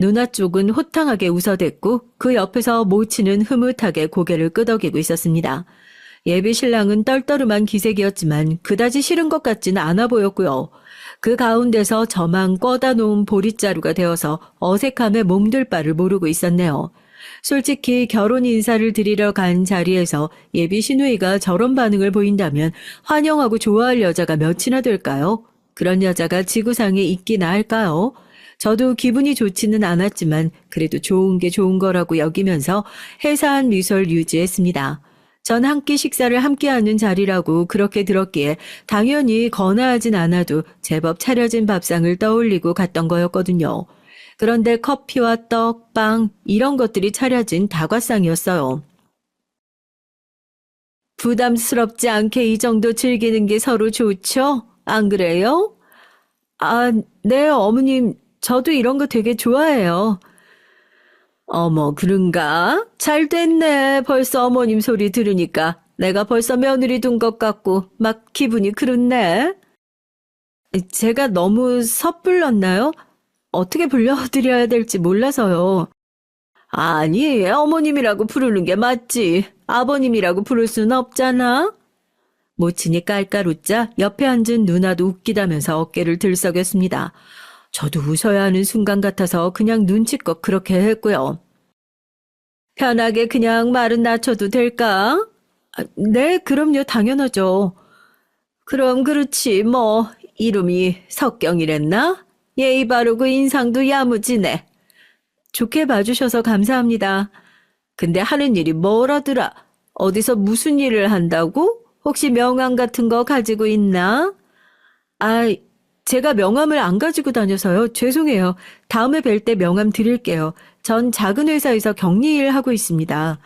누나 쪽은 호탕하게 웃어댔고 그 옆에서 모치는 흐뭇하게 고개를 끄덕이고 있었습니다. 예비 신랑은 떨떠름한 기색이었지만 그다지 싫은 것 같지는 않아 보였고요. 그 가운데서 저만 꿔다 놓은 보릿자루가 되어서 어색함에 몸둘 바를 모르고 있었네요. 솔직히 결혼 인사를 드리러 간 자리에서 예비 시누이가 저런 반응을 보인다면 환영하고 좋아할 여자가 몇이나 될까요? 그런 여자가 지구상에 있기나 할까요? 저도 기분이 좋지는 않았지만 그래도 좋은 게 좋은 거라고 여기면서 해사한 미소를 유지했습니다. 전 한 끼 식사를 함께하는 자리라고 그렇게 들었기에 당연히 건아하진 않아도 제법 차려진 밥상을 떠올리고 갔던 거였거든요. 그런데 커피와 떡, 빵 이런 것들이 차려진 다과상이었어요. 부담스럽지 않게 이 정도 즐기는 게 서로 좋죠? 안 그래요? 아, 네, 어머님. 저도 이런 거 되게 좋아해요. 어머, 그런가? 잘 됐네. 벌써 어머님 소리 들으니까. 내가 벌써 며느리 둔 것 같고 막 기분이 그렇네. 제가 너무 섣불렀나요? 어떻게 불러드려야 될지 몰라서요. 아니, 어머님이라고 부르는 게 맞지. 아버님이라고 부를 순 없잖아. 모친이 깔깔 웃자 옆에 앉은 누나도 웃기다면서 어깨를 들썩였습니다. 저도 웃어야 하는 순간 같아서 그냥 눈치껏 그렇게 했고요. 편하게 그냥 말은 낮춰도 될까? 네, 그럼요, 당연하죠. 그럼 그렇지, 뭐. 이름이 석경이랬나? 예의 바르고 인상도 야무지네. 좋게 봐주셔서 감사합니다. 근데 하는 일이 뭐라더라? 어디서 무슨 일을 한다고? 혹시 명함 같은 거 가지고 있나? 아, 제가 명함을 안 가지고 다녀서요. 죄송해요. 다음에 뵐 때 명함 드릴게요. 전 작은 회사에서 격리일 하고 있습니다.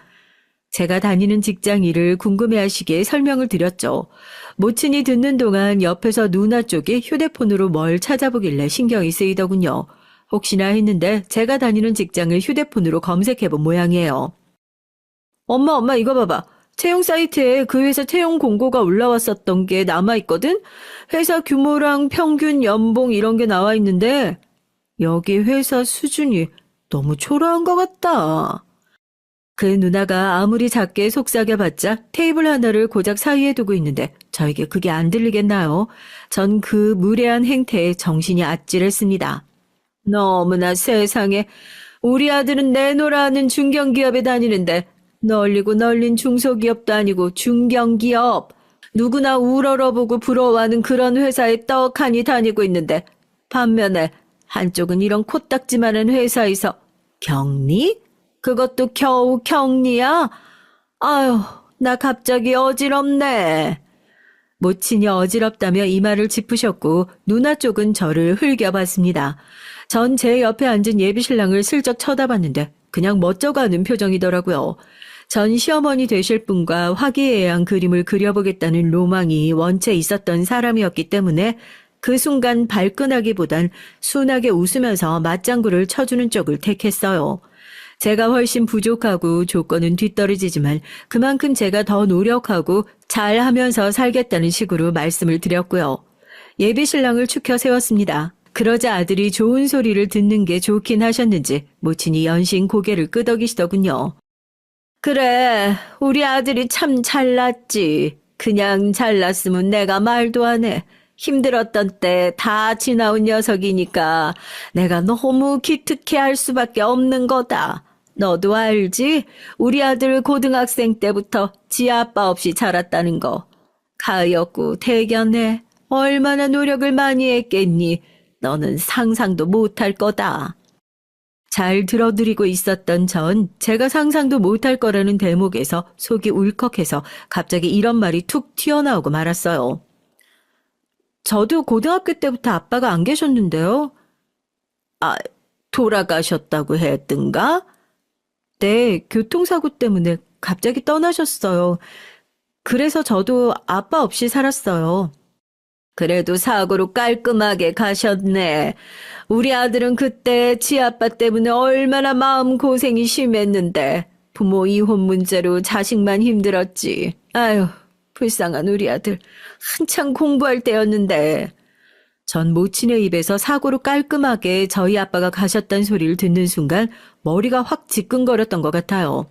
제가 다니는 직장 일을 궁금해하시기에 설명을 드렸죠. 모친이 듣는 동안 옆에서 누나 쪽이 휴대폰으로 뭘 찾아보길래 신경이 쓰이더군요. 혹시나 했는데 제가 다니는 직장을 휴대폰으로 검색해본 모양이에요. 엄마, 이거 봐봐. 채용 사이트에 그 회사 채용 공고가 올라왔었던 게 남아있거든? 회사 규모랑 평균 연봉 이런 게 나와 있는데 여기 회사 수준이 너무 초라한 것 같다. 그 누나가 아무리 작게 속삭여봤자 테이블 하나를 고작 사이에 두고 있는데 저에게 그게 안 들리겠나요? 전 그 무례한 행태에 정신이 아찔했습니다. 너무나 세상에 우리 아들은 내노라 하는 중견기업에 다니는데 널리고 널린 중소기업도 아니고 중견기업. 누구나 우러러보고 부러워하는 그런 회사에 떡하니 다니고 있는데 반면에 한쪽은 이런 코딱지만한 회사에서 격리? 그것도 겨우 격리야? 아유, 나 갑자기 어지럽네. 모친이 어지럽다며 이마를 짚으셨고 누나 쪽은 저를 흘겨봤습니다. 전 제 옆에 앉은 예비신랑을 슬쩍 쳐다봤는데 그냥 멋져가는 표정이더라고요. 전 시어머니 되실 분과 화기애애한 그림을 그려보겠다는 로망이 원체 있었던 사람이었기 때문에 그 순간 발끈하기보단 순하게 웃으면서 맞장구를 쳐주는 쪽을 택했어요. 제가 훨씬 부족하고 조건은 뒤떨어지지만 그만큼 제가 더 노력하고 잘하면서 살겠다는 식으로 말씀을 드렸고요. 예비신랑을 축혀 세웠습니다. 그러자 아들이 좋은 소리를 듣는 게 좋긴 하셨는지 모친이 연신 고개를 끄덕이시더군요. 그래, 우리 아들이 참 잘났지. 그냥 잘났으면 내가 말도 안 해. 힘들었던 때 다 지나온 녀석이니까 내가 너무 기특해할 수밖에 없는 거다. 너도 알지? 우리 아들 고등학생 때부터 지 아빠 없이 자랐다는 거. 가엾고 대견해. 얼마나 노력을 많이 했겠니? 너는 상상도 못할 거다. 잘 들어드리고 있었던 전 제가 상상도 못할 거라는 대목에서 속이 울컥해서 갑자기 이런 말이 툭 튀어나오고 말았어요. 저도 고등학교 때부터 아빠가 안 계셨는데요. 아, 돌아가셨다고 했던가? 네, 교통사고 때문에 갑자기 떠나셨어요. 그래서 저도 아빠 없이 살았어요. 그래도 사고로 깔끔하게 가셨네. 우리 아들은 그때 지 아빠 때문에 얼마나 마음고생이 심했는데 부모 이혼 문제로 자식만 힘들었지. 아유, 불쌍한 우리 아들. 한창 공부할 때였는데. 전 모친의 입에서 사고로 깔끔하게 저희 아빠가 가셨단 소리를 듣는 순간 머리가 확 지끈거렸던 것 같아요.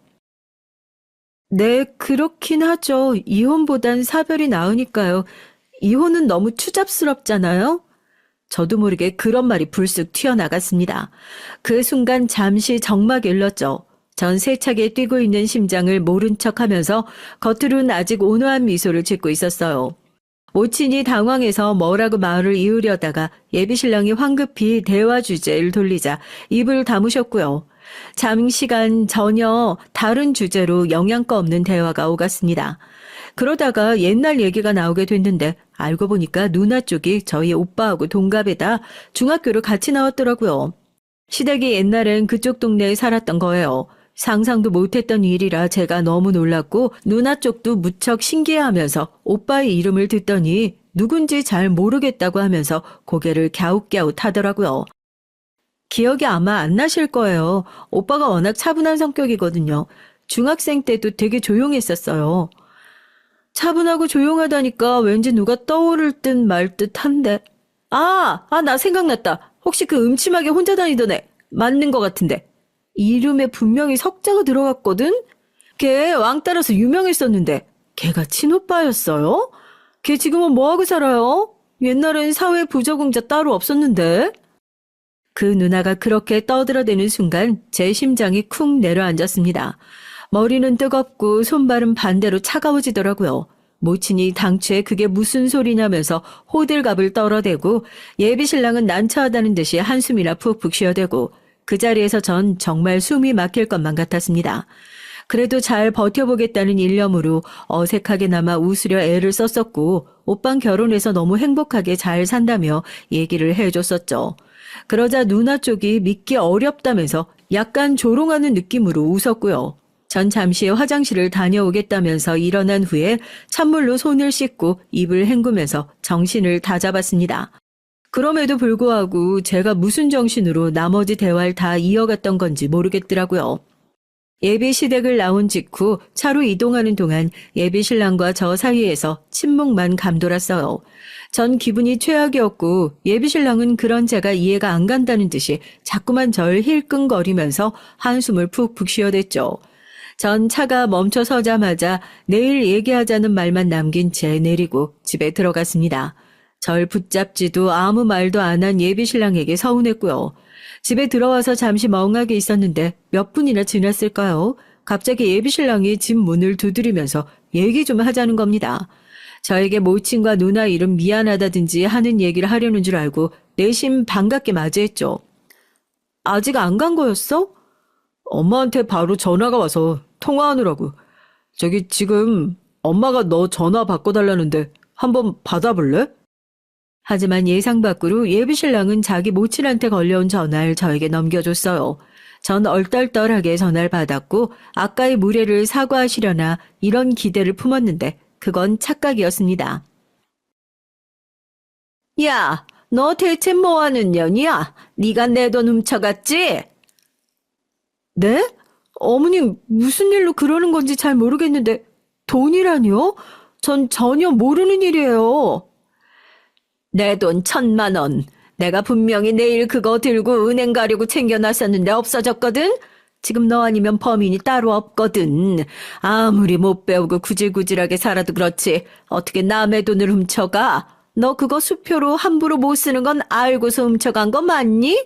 네, 그렇긴 하죠. 이혼보단 사별이 나으니까요. 이혼은 너무 추잡스럽잖아요? 저도 모르게 그런 말이 불쑥 튀어나갔습니다. 그 순간 잠시 정막이 일렀죠. 전 세차게 뛰고 있는 심장을 모른 척하면서 겉으로는 아직 온화한 미소를 짓고 있었어요. 모친이 당황해서 뭐라고 말을 이으려다가 예비신랑이 황급히 대화 주제를 돌리자 입을 다무셨고요. 장시간 전혀 다른 주제로 영양가 없는 대화가 오갔습니다. 그러다가 옛날 얘기가 나오게 됐는데 알고 보니까 누나 쪽이 저희 오빠하고 동갑에다 중학교를 같이 나왔더라고요. 시댁이 옛날엔 그쪽 동네에 살았던 거예요. 상상도 못했던 일이라 제가 너무 놀랐고 누나 쪽도 무척 신기해하면서 오빠의 이름을 듣더니 누군지 잘 모르겠다고 하면서 고개를 갸웃갸웃 하더라고요. 기억이 아마 안 나실 거예요. 오빠가 워낙 차분한 성격이거든요. 중학생 때도 되게 조용했었어요. 차분하고 조용하다니까 왠지 누가 떠오를 듯 말 듯한데. 나 생각났다. 혹시 그 음침하게 혼자 다니던 애 맞는 것 같은데. 이름에 분명히 석자가 들어갔거든? 걔 왕따라서 유명했었는데 걔가 친오빠였어요? 걔 지금은 뭐하고 살아요? 옛날엔 사회 부적응자 따로 없었는데. 그 누나가 그렇게 떠들어대는 순간 제 심장이 쿵 내려앉았습니다. 머리는 뜨겁고 손발은 반대로 차가워지더라고요. 모친이 당최 그게 무슨 소리냐면서 호들갑을 떨어대고 예비신랑은 난처하다는 듯이 한숨이나 푹푹 쉬어대고 그 자리에서 전 정말 숨이 막힐 것만 같았습니다. 그래도 잘 버텨보겠다는 일념으로 어색하게나마 웃으려 애를 썼었고 오빤 결혼해서 너무 행복하게 잘 산다며 얘기를 해줬었죠. 그러자 누나 쪽이 믿기 어렵다면서 약간 조롱하는 느낌으로 웃었고요. 전 잠시 화장실을 다녀오겠다면서 일어난 후에 찬물로 손을 씻고 입을 헹구면서 정신을 다잡았습니다. 그럼에도 불구하고 제가 무슨 정신으로 나머지 대화를 다 이어갔던 건지 모르겠더라고요. 예비 시댁을 나온 직후 차로 이동하는 동안 예비 신랑과 저 사이에서 침묵만 감돌았어요. 전 기분이 최악이었고 예비 신랑은 그런 제가 이해가 안 간다는 듯이 자꾸만 절 힐끔거리면서 한숨을 푹푹 쉬어댔죠. 전 차가 멈춰 서자마자 내일 얘기하자는 말만 남긴 채 내리고 집에 들어갔습니다. 절 붙잡지도 아무 말도 안 한 예비 신랑에게 서운했고요. 집에 들어와서 잠시 멍하게 있었는데 몇 분이나 지났을까요? 갑자기 예비 신랑이 집 문을 두드리면서 얘기 좀 하자는 겁니다. 저에게 모친과 누나 이름 미안하다든지 하는 얘기를 하려는 줄 알고 내심 반갑게 맞이했죠. 아직 안 간 거였어? 엄마한테 바로 전화가 와서 통화하느라고. 저기 지금 엄마가 너 전화 바꿔달라는데 한번 받아볼래? 하지만 예상 밖으로 예비신랑은 자기 모친한테 걸려온 전화를 저에게 넘겨줬어요. 전 얼떨떨하게 전화를 받았고 아까의 무례를 사과하시려나 이런 기대를 품었는데 그건 착각이었습니다. 야, 너 대체 뭐하는 년이야? 네가 내 돈 훔쳐갔지? 네? 어머님 무슨 일로 그러는 건지 잘 모르겠는데 돈이라니요? 전 전혀 모르는 일이에요. 내 돈 1,000만 원. 내가 분명히 내일 그거 들고 은행 가려고 챙겨놨었는데 없어졌거든? 지금 너 아니면 범인이 따로 없거든. 아무리 못 배우고 구질구질하게 살아도 그렇지. 어떻게 남의 돈을 훔쳐가? 너 그거 수표로 함부로 못 쓰는 건 알고서 훔쳐간 거 맞니?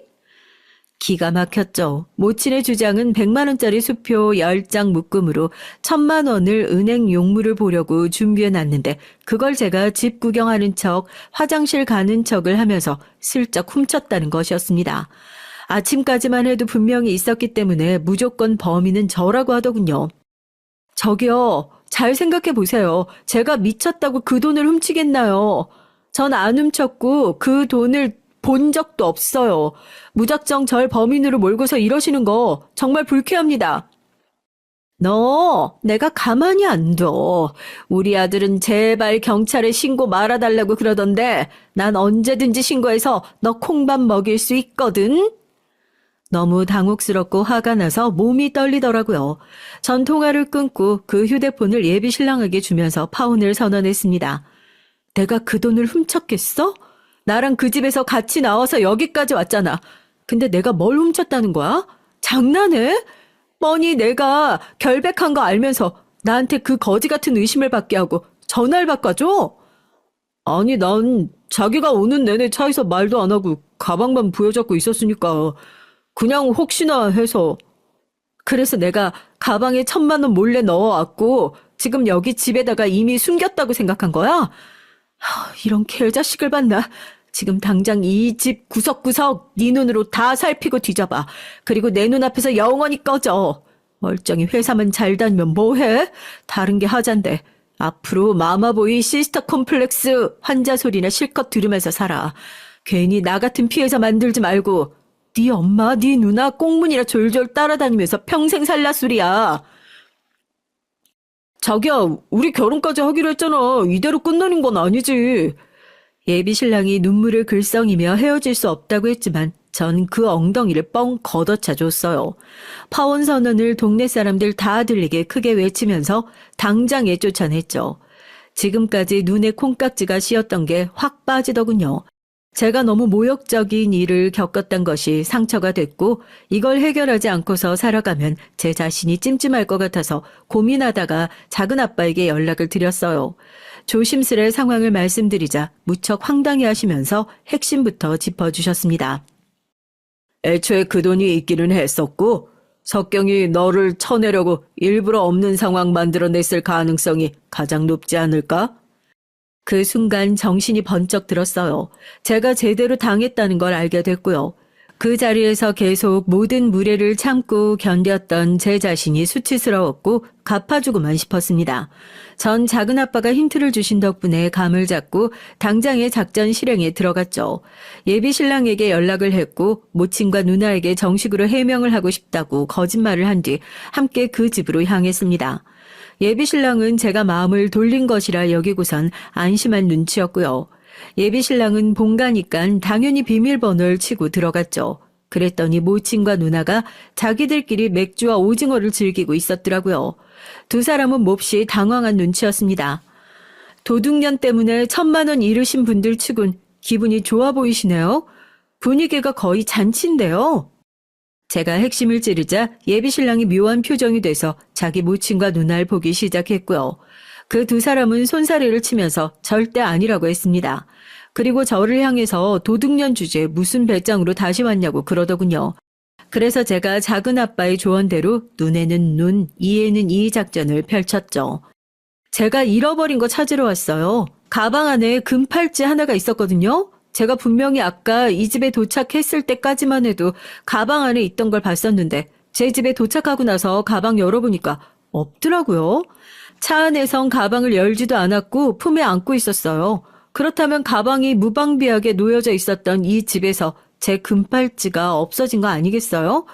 기가 막혔죠. 모친의 주장은 100만 원짜리 수표 10장 묶음으로 1000만 원을 은행 용무를 보려고 준비해 놨는데 그걸 제가 집 구경하는 척 화장실 가는 척을 하면서 슬쩍 훔쳤다는 것이었습니다. 아침까지만 해도 분명히 있었기 때문에 무조건 범인은 저라고 하더군요. 저기요, 잘 생각해 보세요. 제가 미쳤다고 그 돈을 훔치겠나요? 전 안 훔쳤고 그 돈을 본 적도 없어요. 무작정 절 범인으로 몰고서 이러시는 거 정말 불쾌합니다. 너, 내가 가만히 안 둬. 우리 아들은 제발 경찰에 신고 말아달라고 그러던데 난 언제든지 신고해서 너 콩밥 먹일 수 있거든. 너무 당혹스럽고 화가 나서 몸이 떨리더라고요. 전 통화를 끊고 그 휴대폰을 예비 신랑에게 주면서 파혼을 선언했습니다. 내가 그 돈을 훔쳤겠어? 나랑 그 집에서 같이 나와서 여기까지 왔잖아. 근데 내가 뭘 훔쳤다는 거야? 장난해? 뻔히 내가 결백한 거 알면서 나한테 그 거지 같은 의심을 받게 하고 전화를 바꿔줘? 아니, 난 자기가 오는 내내 차에서 말도 안 하고 가방만 부여잡고 있었으니까 그냥 혹시나 해서. 그래서 내가 가방에 1000만 원 몰래 넣어왔고 지금 여기 집에다가 이미 숨겼다고 생각한 거야? 이런 개자식을 봤나? 지금 당장 이 집 구석구석 네 눈으로 다 살피고 뒤져봐. 그리고 내 눈앞에서 영원히 꺼져. 멀쩡히 회사만 잘 다니면 뭐해? 다른 게 하자인데. 앞으로 마마보이 시스터 콤플렉스 환자 소리나 실컷 들으면서 살아. 괜히 나 같은 피해자 만들지 말고 네 엄마, 네 누나 꽁문이라 졸졸 따라다니면서 평생 살라 소리야. 자기야, 우리 결혼까지 하기로 했잖아. 이대로 끝나는 건 아니지. 예비 신랑이 눈물을 글썽이며 헤어질 수 없다고 했지만 전 그 엉덩이를 뻥 걷어차 줬어요. 파혼 선언을 동네 사람들 다 들리게 크게 외치면서 당장에 쫓아냈죠. 지금까지 눈에 콩깍지가 씌었던 게 확 빠지더군요. 제가 너무 모욕적인 일을 겪었던 것이 상처가 됐고 이걸 해결하지 않고서 살아가면 제 자신이 찜찜할 것 같아서 고민하다가 작은아빠에게 연락을 드렸어요. 조심스레 상황을 말씀드리자 무척 황당해하시면서 핵심부터 짚어주셨습니다. 애초에 그 돈이 있기는 했었고 석경이 너를 쳐내려고 일부러 없는 상황 만들어냈을 가능성이 가장 높지 않을까? 그 순간 정신이 번쩍 들었어요. 제가 제대로 당했다는 걸 알게 됐고요. 그 자리에서 계속 모든 무례를 참고 견뎠던 제 자신이 수치스러웠고 갚아주고만 싶었습니다. 전 작은아빠가 힌트를 주신 덕분에 감을 잡고 당장의 작전 실행에 들어갔죠. 예비 신랑에게 연락을 했고 모친과 누나에게 정식으로 해명을 하고 싶다고 거짓말을 한 뒤 함께 그 집으로 향했습니다. 예비 신랑은 제가 마음을 돌린 것이라 여기고선 안심한 눈치였고요. 예비 신랑은 본가니까 당연히 비밀번호를 치고 들어갔죠. 그랬더니 모친과 누나가 자기들끼리 맥주와 오징어를 즐기고 있었더라고요. 두 사람은 몹시 당황한 눈치였습니다. 도둑년 때문에 1000만 원 잃으신 분들 치곤 기분이 좋아 보이시네요. 분위기가 거의 잔치인데요. 제가 핵심을 찌르자 예비 신랑이 묘한 표정이 돼서 자기 모친과 누나를 보기 시작했고요. 그 두 사람은 손사래를 치면서 절대 아니라고 했습니다. 그리고 저를 향해서 도둑년 주제에 무슨 배짱으로 다시 왔냐고 그러더군요. 그래서 제가 작은아빠의 조언대로 눈에는 눈, 이에는 이 작전을 펼쳤죠. 제가 잃어버린 거 찾으러 왔어요. 가방 안에 금팔찌 하나가 있었거든요. 제가 분명히 아까 이 집에 도착했을 때까지만 해도 가방 안에 있던 걸 봤었는데 제 집에 도착하고 나서 가방 열어보니까 없더라고요. 차 안에선 가방을 열지도 않았고 품에 안고 있었어요. 그렇다면 가방이 무방비하게 놓여져 있었던 이 집에서 제 금팔찌가 없어진 거 아니겠어요?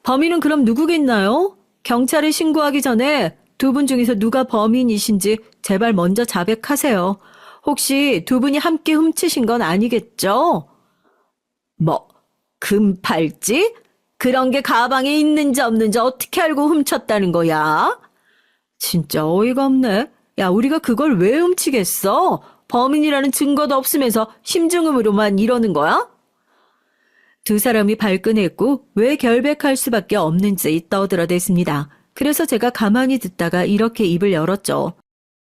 범인은 그럼 누구겠나요? 경찰에 신고하기 전에 두 분 중에서 누가 범인이신지 제발 먼저 자백하세요. 혹시 두 분이 함께 훔치신 건 아니겠죠? 뭐, 금팔찌? 그런 게 가방에 있는지 없는지 어떻게 알고 훔쳤다는 거야? 진짜 어이가 없네. 야, 우리가 그걸 왜 훔치겠어? 범인이라는 증거도 없으면서 심증음으로만 이러는 거야? 두 사람이 발끈했고 왜 결백할 수밖에 없는지 떠들어댔습니다. 그래서 제가 가만히 듣다가 이렇게 입을 열었죠.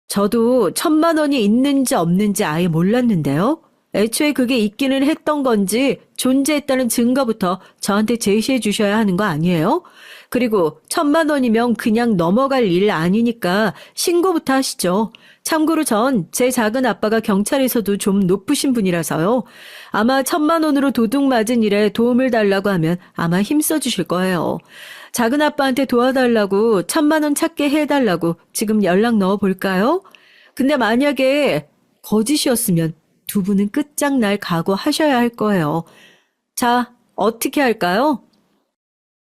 저도 1,000만 원이 있는지 없는지 아예 몰랐는데요. 애초에 그게 있기는 했던 건지 존재했다는 증거부터 저한테 제시해 주셔야 하는 거 아니에요? 그리고 1,000만 원이면 그냥 넘어갈 일 아니니까 신고부터 하시죠. 참고로 전 제 작은 아빠가 경찰에서도 좀 높으신 분이라서요. 아마 1,000만 원으로 도둑 맞은 일에 도움을 달라고 하면 아마 힘써 주실 거예요. 작은 아빠한테 도와달라고 1,000만 원 찾게 해달라고 지금 연락 넣어볼까요? 근데 만약에 거짓이었으면 두 분은 끝장날 각오하셔야 할 거예요. 자, 어떻게 할까요?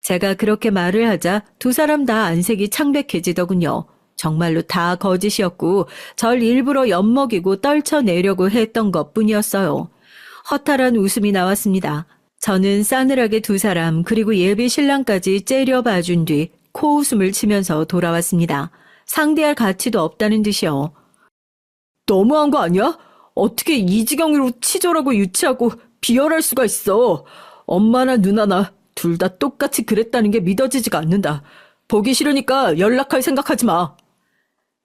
제가 그렇게 말을 하자 두 사람 다 안색이 창백해지더군요. 정말로 다 거짓이었고 절 일부러 엿먹이고 떨쳐내려고 했던 것뿐이었어요. 허탈한 웃음이 나왔습니다. 저는 싸늘하게 두 사람 그리고 예비 신랑까지 째려봐준 뒤 코웃음을 치면서 돌아왔습니다. 상대할 가치도 없다는 듯이요. 너무한 거 아니야? 어떻게 이 지경으로 치졸하고 유치하고 비열할 수가 있어. 엄마나 누나나 둘 다 똑같이 그랬다는 게 믿어지지가 않는다. 보기 싫으니까 연락할 생각하지 마.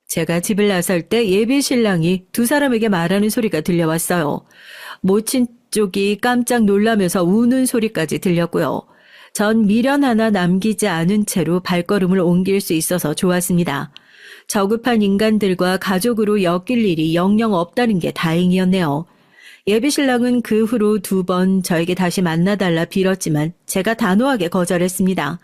제가 집을 나설 때 예비 신랑이 두 사람에게 말하는 소리가 들려왔어요. 모친 쪽이 깜짝 놀라면서 우는 소리까지 들렸고요. 전 미련 하나 남기지 않은 채로 발걸음을 옮길 수 있어서 좋았습니다. 저급한 인간들과 가족으로 엮일 일이 영영 없다는 게 다행이었네요. 예비신랑은 그 후로 2번 저에게 다시 만나달라 빌었지만 제가 단호하게 거절했습니다.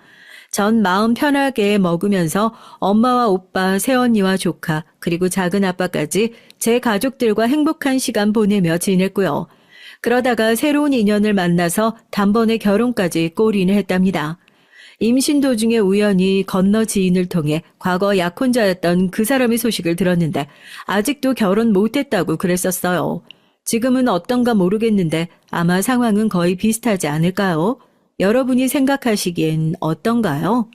전 마음 편하게 먹으면서 엄마와 오빠, 새언니와 조카, 그리고 작은 아빠까지 제 가족들과 행복한 시간 보내며 지냈고요. 그러다가 새로운 인연을 만나서 단번에 결혼까지 골인을 했답니다. 임신 도중에 우연히 건너 지인을 통해 과거 약혼자였던 그 사람의 소식을 들었는데 아직도 결혼 못했다고 그랬었어요. 지금은 어떤가 모르겠는데 아마 상황은 거의 비슷하지 않을까요? 여러분이 생각하시기엔 어떤가요?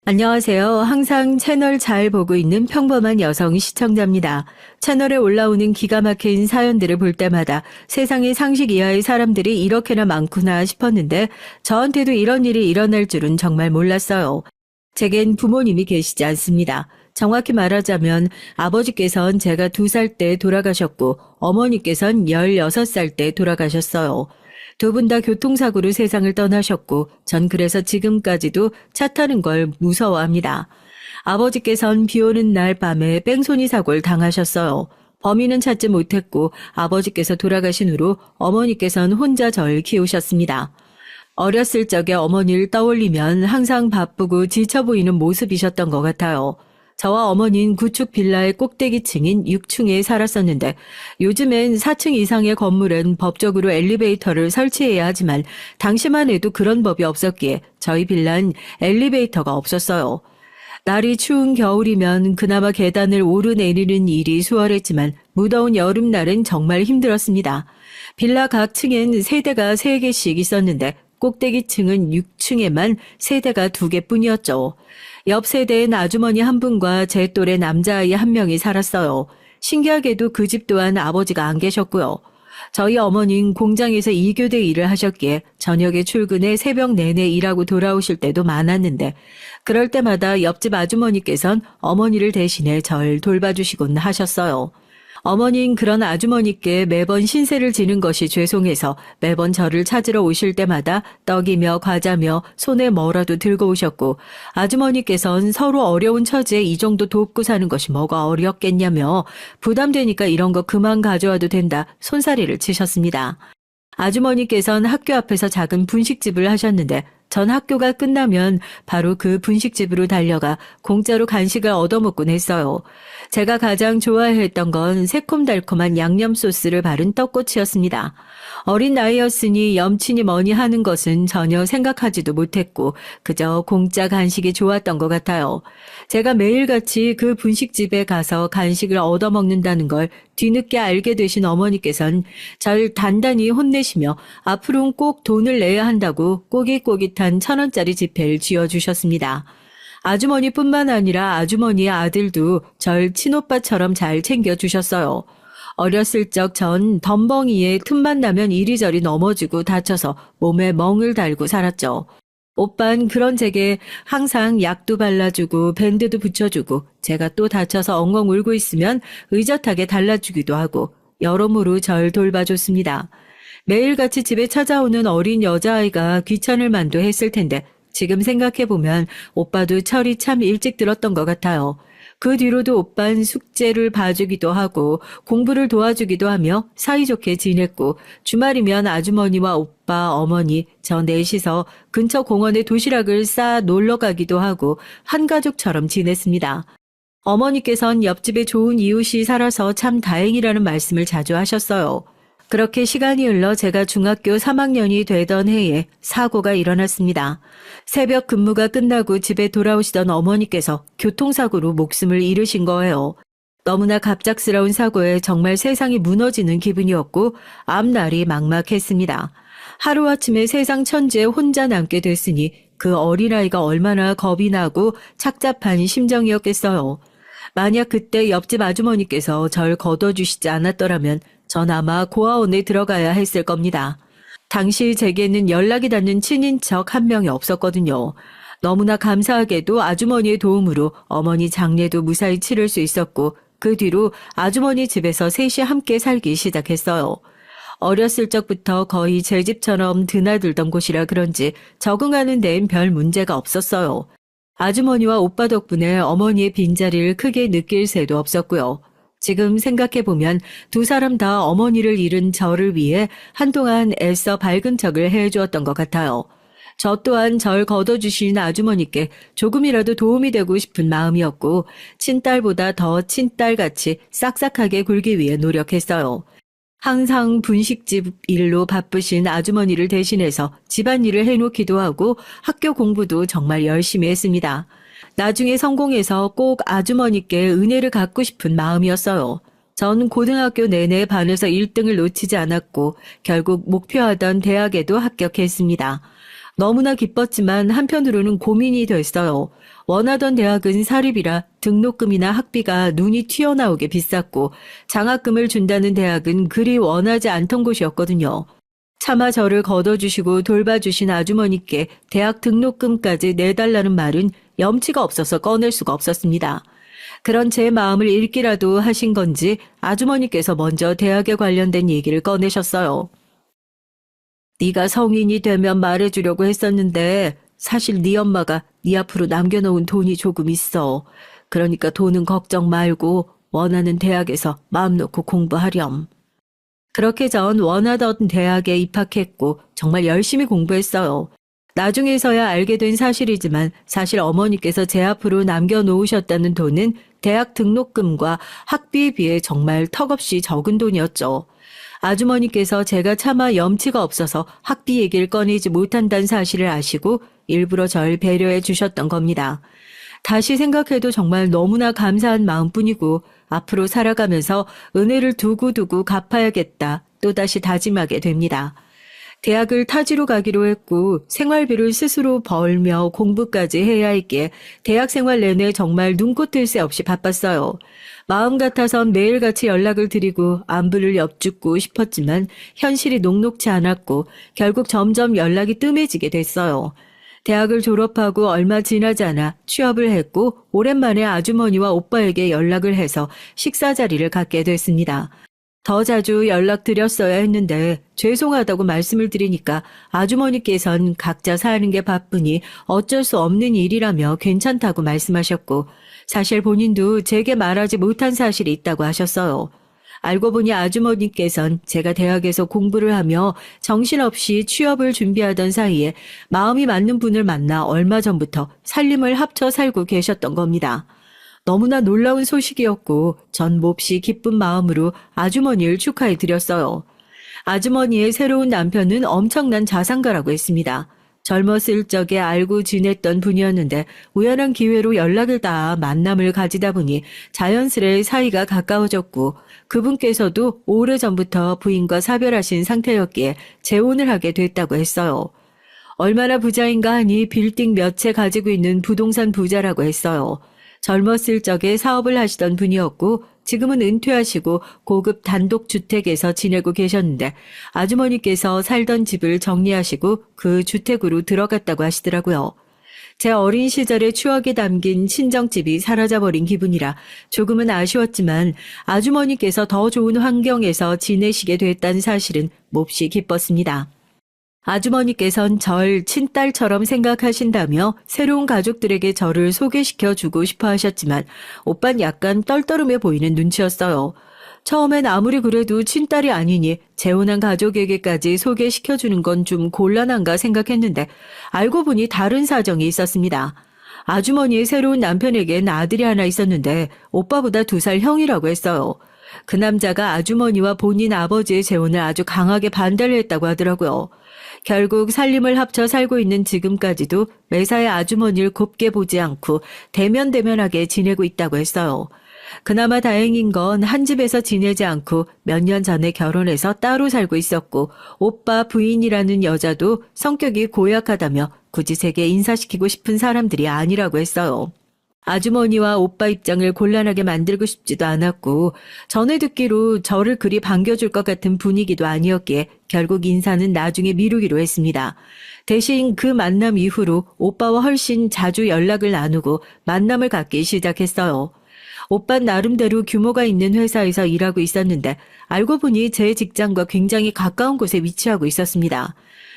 안녕하세요. 항상 채널 잘 보고 있는 평범한 여성 시청자입니다. 채널에 올라오는 기가 막힌 사연들을 볼 때마다 세상의 상식 이하의 사람들이 이렇게나 많구나 싶었는데 저한테도 이런 일이 일어날 줄은 정말 몰랐어요. 제겐 부모님이 계시지 않습니다. 정확히 말하자면 아버지께선 제가 2살 때 돌아가셨고 어머니께선 16살 때 돌아가셨어요. 두 분 다 교통사고로 세상을 떠나셨고 전 그래서 지금까지도 차 타는 걸 무서워합니다. 아버지께선 비 오는 날 밤에 뺑소니 사고를 당하셨어요. 범인은 찾지 못했고 아버지께서 돌아가신 후로 어머니께선 혼자 절 키우셨습니다. 어렸을 적에 어머니를 떠올리면 항상 바쁘고 지쳐 보이는 모습이셨던 것 같아요. 저와 어머니는 구축 빌라의 꼭대기층인 6층에 살았었는데 요즘엔 4층 이상의 건물은 법적으로 엘리베이터를 설치해야 하지만 당시만 해도 그런 법이 없었기에 저희 빌라는 엘리베이터가 없었어요. 날이 추운 겨울이면 그나마 계단을 오르내리는 일이 수월했지만 무더운 여름날은 정말 힘들었습니다. 빌라 각 층엔 세대가 3개씩 있었는데 꼭대기층은 6층에만 세대가 2개뿐이었죠. 옆 세대엔 아주머니 한 분과 제 또래 남자아이 한 명이 살았어요. 신기하게도 그 집 또한 아버지가 안 계셨고요. 저희 어머니는 공장에서 2교대 일을 하셨기에 저녁에 출근해 새벽 내내 일하고 돌아오실 때도 많았는데 그럴 때마다 옆집 아주머니께선 어머니를 대신해 절 돌봐주시곤 하셨어요. 어머니는 그런 아주머니께 매번 신세를 지는 것이 죄송해서 매번 저를 찾으러 오실 때마다 떡이며 과자며 손에 뭐라도 들고 오셨고 아주머니께서는 서로 어려운 처지에 이 정도 돕고 사는 것이 뭐가 어렵겠냐며 부담되니까 이런 거 그만 가져와도 된다 손사리를 치셨습니다. 아주머니께서는 학교 앞에서 작은 분식집을 하셨는데 전 학교가 끝나면 바로 그 분식집으로 달려가 공짜로 간식을 얻어먹곤 했어요. 제가 가장 좋아했던 건 새콤달콤한 양념 소스를 바른 떡꼬치였습니다. 어린 나이였으니 염치니 뭐니 하는 것은 전혀 생각하지도 못했고 그저 공짜 간식이 좋았던 것 같아요. 제가 매일같이 그 분식집에 가서 간식을 얻어먹는다는 걸 뒤늦게 알게 되신 어머니께서는 절 단단히 혼내시며 앞으로는 꼭 돈을 내야 한다고 꼬깃꼬깃한 1,000원짜리 지폐를 쥐어주셨습니다. 아주머니뿐만 아니라 아주머니의 아들도 절 친오빠처럼 잘 챙겨주셨어요. 어렸을 적 전 덤벙이에 틈만 나면 이리저리 넘어지고 다쳐서 몸에 멍을 달고 살았죠. 오빤 그런 제게 항상 약도 발라주고 밴드도 붙여주고 제가 또 다쳐서 엉엉 울고 있으면 의젓하게 달라주기도 하고 여러모로 절 돌봐줬습니다. 매일같이 집에 찾아오는 어린 여자아이가 귀찮을 만도 했을 텐데 지금 생각해보면 오빠도 철이 참 일찍 들었던 것 같아요. 그 뒤로도 오빤 숙제를 봐주기도 하고 공부를 도와주기도 하며 사이좋게 지냈고 주말이면 아주머니와 오빠, 어머니, 저 넷이서 근처 공원에 도시락을 싸 놀러 가기도 하고 한 가족처럼 지냈습니다. 어머니께선 옆집에 좋은 이웃이 살아서 참 다행이라는 말씀을 자주 하셨어요. 그렇게 시간이 흘러 제가 중학교 3학년이 되던 해에 사고가 일어났습니다. 새벽 근무가 끝나고 집에 돌아오시던 어머니께서 교통사고로 목숨을 잃으신 거예요. 너무나 갑작스러운 사고에 정말 세상이 무너지는 기분이었고 앞날이 막막했습니다. 하루아침에 세상 천지에 혼자 남게 됐으니 그 어린아이가 얼마나 겁이 나고 착잡한 심정이었겠어요. 만약 그때 옆집 아주머니께서 절 걷어주시지 않았더라면 전 아마 고아원에 들어가야 했을 겁니다. 당시 제게는 연락이 닿는 친인척 한 명이 없었거든요. 너무나 감사하게도 아주머니의 도움으로 어머니 장례도 무사히 치를 수 있었고 그 뒤로 아주머니 집에서 셋이 함께 살기 시작했어요. 어렸을 적부터 거의 제 집처럼 드나들던 곳이라 그런지 적응하는 데엔 별 문제가 없었어요. 아주머니와 오빠 덕분에 어머니의 빈자리를 크게 느낄 새도 없었고요. 지금 생각해보면 두 사람 다 어머니를 잃은 저를 위해 한동안 애써 밝은 척을 해주었던 것 같아요. 저 또한 절 걷어주신 아주머니께 조금이라도 도움이 되고 싶은 마음이었고 친딸보다 더 친딸같이 싹싹하게 굴기 위해 노력했어요. 항상 분식집 일로 바쁘신 아주머니를 대신해서 집안일을 해놓기도 하고 학교 공부도 정말 열심히 했습니다. 나중에 성공해서 꼭 아주머니께 은혜를 갚고 싶은 마음이었어요. 전 고등학교 내내 반에서 1등을 놓치지 않았고 결국 목표하던 대학에도 합격했습니다. 너무나 기뻤지만 한편으로는 고민이 됐어요. 원하던 대학은 사립이라 등록금이나 학비가 눈이 튀어나오게 비쌌고 장학금을 준다는 대학은 그리 원하지 않던 곳이었거든요. 차마 저를 걷어주시고 돌봐주신 아주머니께 대학 등록금까지 내달라는 말은 염치가 없어서 꺼낼 수가 없었습니다. 그런 제 마음을 읽기라도 하신 건지 아주머니께서 먼저 대학에 관련된 얘기를 꺼내셨어요. 네가 성인이 되면 말해주려고 했었는데 사실 네 엄마가 네 앞으로 남겨놓은 돈이 조금 있어. 그러니까 돈은 걱정 말고 원하는 대학에서 마음 놓고 공부하렴. 그렇게 전 원하던 대학에 입학했고 정말 열심히 공부했어요. 나중에서야 알게 된 사실이지만 사실 어머니께서 제 앞으로 남겨놓으셨다는 돈은 대학 등록금과 학비에 비해 정말 턱없이 적은 돈이었죠. 아주머니께서 제가 차마 염치가 없어서 학비 얘기를 꺼내지 못한다는 사실을 아시고 일부러 절 배려해 주셨던 겁니다. 다시 생각해도 정말 너무나 감사한 마음뿐이고 앞으로 살아가면서 은혜를 두고두고 갚아야겠다 또다시 다짐하게 됩니다. 대학을 타지로 가기로 했고 생활비를 스스로 벌며 공부까지 해야 했기에 대학 생활 내내 정말 눈코 뜰 새 없이 바빴어요. 마음 같아선 매일같이 연락을 드리고 안부를 엿듣고 싶었지만 현실이 녹록지 않았고 결국 점점 연락이 뜸해지게 됐어요. 대학을 졸업하고 얼마 지나지 않아 취업을 했고 오랜만에 아주머니와 오빠에게 연락을 해서 식사 자리를 갖게 됐습니다. 더 자주 연락드렸어야 했는데 죄송하다고 말씀을 드리니까 아주머니께선 각자 사는 게 바쁘니 어쩔 수 없는 일이라며 괜찮다고 말씀하셨고 사실 본인도 제게 말하지 못한 사실이 있다고 하셨어요. 알고 보니 아주머니께선 제가 대학에서 공부를 하며 정신없이 취업을 준비하던 사이에 마음이 맞는 분을 만나 얼마 전부터 살림을 합쳐 살고 계셨던 겁니다. 너무나 놀라운 소식이었고 전 몹시 기쁜 마음으로 아주머니를 축하해 드렸어요. 아주머니의 새로운 남편은 엄청난 자산가라고 했습니다. 젊었을 적에 알고 지냈던 분이었는데 우연한 기회로 연락을 닿아 만남을 가지다 보니 자연스레 사이가 가까워졌고 그분께서도 오래전부터 부인과 사별하신 상태였기에 재혼을 하게 됐다고 했어요. 얼마나 부자인가 하니 빌딩 몇 채 가지고 있는 부동산 부자라고 했어요. 젊었을 적에 사업을 하시던 분이었고 지금은 은퇴하시고 고급 단독주택에서 지내고 계셨는데 아주머니께서 살던 집을 정리하시고 그 주택으로 들어갔다고 하시더라고요. 제 어린 시절의 추억이 담긴 친정집이 사라져버린 기분이라 조금은 아쉬웠지만 아주머니께서 더 좋은 환경에서 지내시게 됐다는 사실은 몹시 기뻤습니다. 아주머니께선 절 친딸처럼 생각하신다며 새로운 가족들에게 저를 소개시켜 주고 싶어 하셨지만 오빤 약간 떨떠름해 보이는 눈치였어요. 처음엔 아무리 그래도 친딸이 아니니 재혼한 가족에게까지 소개시켜주는 건 좀 곤란한가 생각했는데 알고 보니 다른 사정이 있었습니다. 아주머니의 새로운 남편에겐 아들이 하나 있었는데 오빠보다 2살 형이라고 했어요. 그 남자가 아주머니와 본인 아버지의 재혼을 아주 강하게 반대를 했다고 하더라고요. 결국 살림을 합쳐 살고 있는 지금까지도 매사에 아주머니를 곱게 보지 않고 대면대면하게 지내고 있다고 했어요. 그나마 다행인 건 한 집에서 지내지 않고 몇 년 전에 결혼해서 따로 살고 있었고 오빠 부인이라는 여자도 성격이 고약하다며 굳이 제게 인사시키고 싶은 사람들이 아니라고 했어요. 아주머니와 오빠 입장을 곤란하게 만들고 싶지도 않았고 전에 듣기로 저를 그리 반겨줄 것 같은 분위기도 아니었기에 결국 인사는 나중에 미루기로 했습니다. 대신 그 만남 이후로 오빠와 훨씬 자주 연락을 나누고 만남을 갖기 시작했어요. 오빤 나름대로 규모가 있는 회사에서 일하고 있었는데 알고 보니 제 직장과 굉장히 가까운 곳에 위치하고 있었습니다.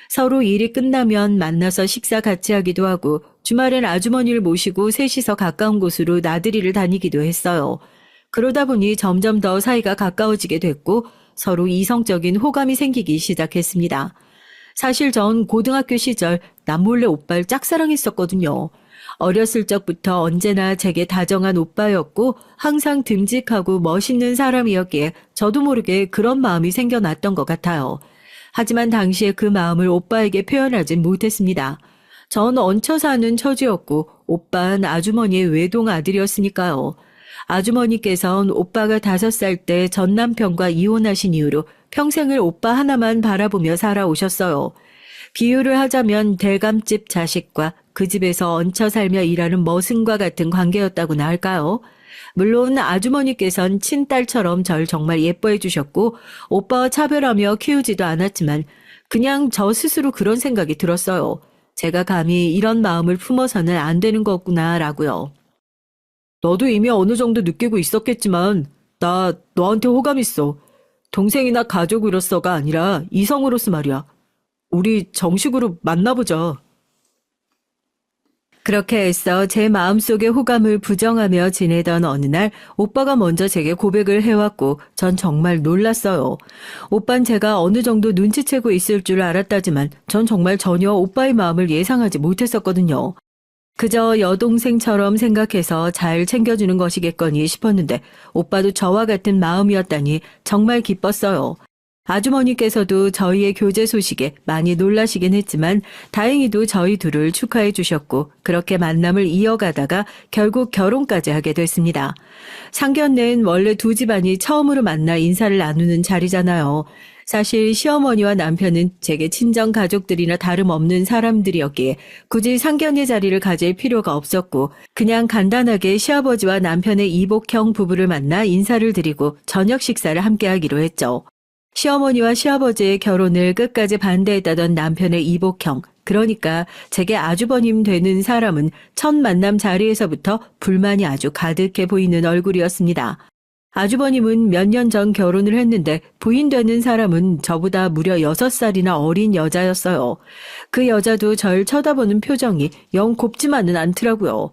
서로 일이 끝나면 만나서 식사 같이 하기도 하고 주말엔 아주머니를 모시고 셋이서 가까운 곳으로 나들이를 다니기도 했어요. 그러다 보니 점점 더 사이가 가까워지게 됐고 서로 이성적인 호감이 생기기 시작했습니다. 사실 전 고등학교 시절 남몰래 오빠를 짝사랑했었거든요. 어렸을 적부터 언제나 제게 다정한 오빠였고 항상 듬직하고 멋있는 사람이었기에 저도 모르게 그런 마음이 생겨났던 것 같아요. 하지만 당시에 그 마음을 오빠에게 표현하진 못했습니다. 전 얹혀 사는 처지였고 오빠는 아주머니의 외동 아들이었으니까요. 아주머니께선 오빠가 5살 때 전 남편과 이혼하신 이후로 평생을 오빠 하나만 바라보며 살아오셨어요. 비유를 하자면 대감집 자식과 그 집에서 얹혀 살며 일하는 머슴과 같은 관계였다고나 할까요? 물론 아주머니께선 친딸처럼 절 정말 예뻐해 주셨고 오빠와 차별하며 키우지도 않았지만 그냥 저 스스로 그런 생각이 들었어요. 제가 감히 이런 마음을 품어서는 안 되는 거구나라고요. 너도 이미 어느 정도 느끼고 있었겠지만 나 너한테 호감 있어. 동생이나 가족으로서가 아니라 이성으로서 말이야. 우리 정식으로 만나보자. 그렇게 애써 제 마음속의 호감을 부정하며 지내던 어느 날 오빠가 먼저 제게 고백을 해왔고 전 정말 놀랐어요. 오빤 제가 어느 정도 눈치채고 있을 줄 알았다지만 전 정말 전혀 오빠의 마음을 예상하지 못했었거든요. 그저 여동생처럼 생각해서 잘 챙겨주는 것이겠거니 싶었는데 오빠도 저와 같은 마음이었다니 정말 기뻤어요. 아주머니께서도 저희의 교제 소식에 많이 놀라시긴 했지만 다행히도 저희 둘을 축하해 주셨고 그렇게 만남을 이어가다가 결국 결혼까지 하게 됐습니다. 상견례는 원래 두 집안이 처음으로 만나 인사를 나누는 자리잖아요. 사실 시어머니와 남편은 제게 친정 가족들이나 다름없는 사람들이었기에 굳이 상견례 자리를 가질 필요가 없었고 그냥 간단하게 시아버지와 남편의 이복형 부부를 만나 인사를 드리고 저녁 식사를 함께 하기로 했죠. 시어머니와 시아버지의 결혼을 끝까지 반대했다던 남편의 이복형, 그러니까 제게 아주버님 되는 사람은 첫 만남 자리에서부터 불만이 아주 가득해 보이는 얼굴이었습니다. 아주버님은 몇 년 전 결혼을 했는데 부인 되는 사람은 저보다 무려 6살이나 어린 여자였어요. 그 여자도 절 쳐다보는 표정이 영 곱지만은 않더라고요.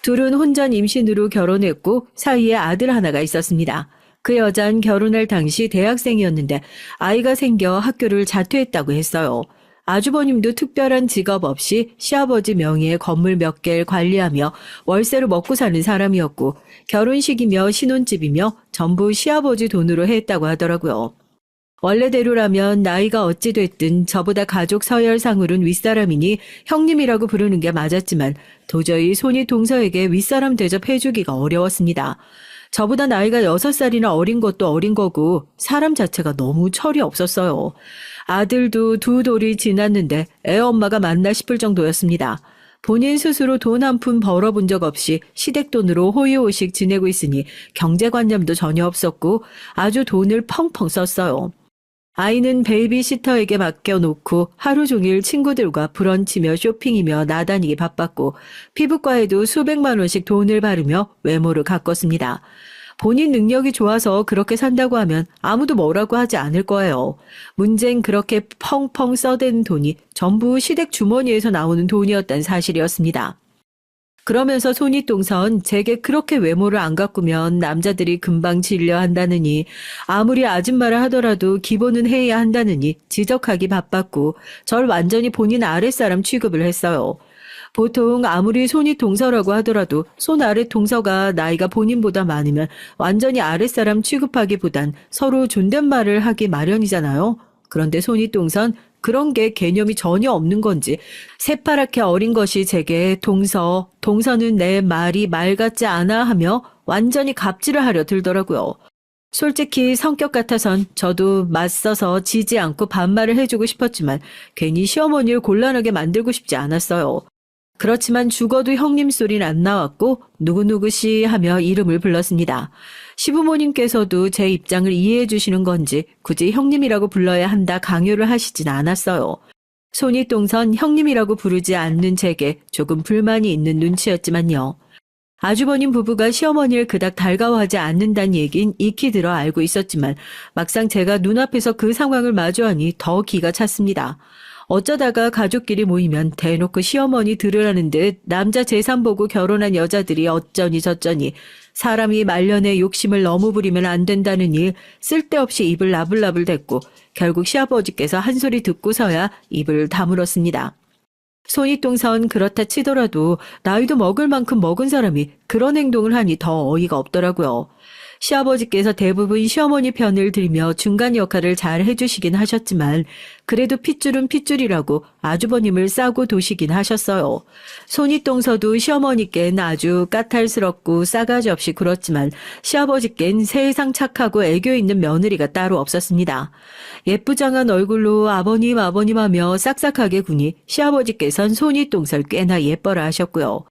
둘은 혼전 임신으로 결혼했고 사이에 아들 하나가 있었습니다. 그 여잔 결혼할 당시 대학생이었는데 아이가 생겨 학교를 자퇴했다고 했어요. 아주버님도 특별한 직업 없이 시아버지 명의의 건물 몇 개를 관리하며 월세로 먹고 사는 사람이었고 결혼식이며 신혼집이며 전부 시아버지 돈으로 했다고 하더라고요. 원래대로라면 나이가 어찌 됐든 저보다 가족 서열상으로는 윗사람이니 형님이라고 부르는 게 맞았지만 도저히 손이 동서에게 윗사람 대접해주기가 어려웠습니다. 저보다 나이가 6살이나 어린 것도 어린 거고 사람 자체가 너무 철이 없었어요. 아들도 2돌이 지났는데 애 엄마가 맞나 싶을 정도였습니다. 본인 스스로 돈 한 푼 벌어본 적 없이 시댁돈으로 호의호식 지내고 있으니 경제관념도 전혀 없었고 아주 돈을 펑펑 썼어요. 아이는 베이비시터에게 맡겨놓고 하루 종일 친구들과 브런치며 쇼핑이며 나다니기 바빴고 피부과에도 수백만 원씩 돈을 바르며 외모를 가꿨습니다. 본인 능력이 좋아서 그렇게 산다고 하면 아무도 뭐라고 하지 않을 거예요. 문제는 그렇게 펑펑 써댄 돈이 전부 시댁 주머니에서 나오는 돈이었다는 사실이었습니다. 그러면서 손윗동선 제게 그렇게 외모를 안 가꾸면 남자들이 금방 질려 한다느니 아무리 아줌마라 하더라도 기본은 해야 한다느니 지적하기 바빴고 절 완전히 본인 아랫사람 취급을 했어요. 보통 아무리 손이 동서라고 하더라도 손 아래 동서가 나이가 본인보다 많으면 완전히 아랫사람 취급하기보단 서로 존댓말을 하기 마련이잖아요. 그런데 손이 동선 그런 게 개념이 전혀 없는 건지 새파랗게 어린 것이 제게 동서는 내 말이 말 같지 않아 하며 완전히 갑질을 하려 들더라고요. 솔직히 성격 같아선 저도 맞서서 지지 않고 반말을 해주고 싶었지만 괜히 시어머니를 곤란하게 만들고 싶지 않았어요. 그렇지만 죽어도 형님 소리는 안 나왔고 누구누구씨 하며 이름을 불렀습니다. 시부모님께서도 제 입장을 이해해 주시는 건지 굳이 형님이라고 불러야 한다 강요를 하시진 않았어요. 손윗동선 형님이라고 부르지 않는 제게 조금 불만이 있는 눈치였지만요. 아주버님 부부가 시어머니를 그닥 달가워하지 않는다는 얘긴 익히 들어 알고 있었지만 막상 제가 눈앞에서 그 상황을 마주하니 더 기가 찼습니다. 어쩌다가 가족끼리 모이면 대놓고 시어머니 들으라는 듯 남자 재산 보고 결혼한 여자들이 어쩌니 저쩌니 사람이 말년에 욕심을 너무 부리면 안 된다는 일 쓸데없이 입을 나불나불 댔고 결국 시아버지께서 한 소리 듣고서야 입을 다물었습니다. 손윗동선 그렇다 치더라도 나이도 먹을 만큼 먹은 사람이 그런 행동을 하니 더 어이가 없더라고요. 시아버지께서 대부분 시어머니 편을 들며 중간 역할을 잘 해주시긴 하셨지만 그래도 핏줄은 핏줄이라고 아주버님을 싸고 도시긴 하셨어요. 손윗동서도 시어머니께는 아주 까탈스럽고 싸가지 없이 굴었지만 시아버지께는 세상 착하고 애교 있는 며느리가 따로 없었습니다. 예쁘장한 얼굴로 아버님 하며 싹싹하게 구니 시아버지께선 손윗동서를 꽤나 예뻐라 하셨고요.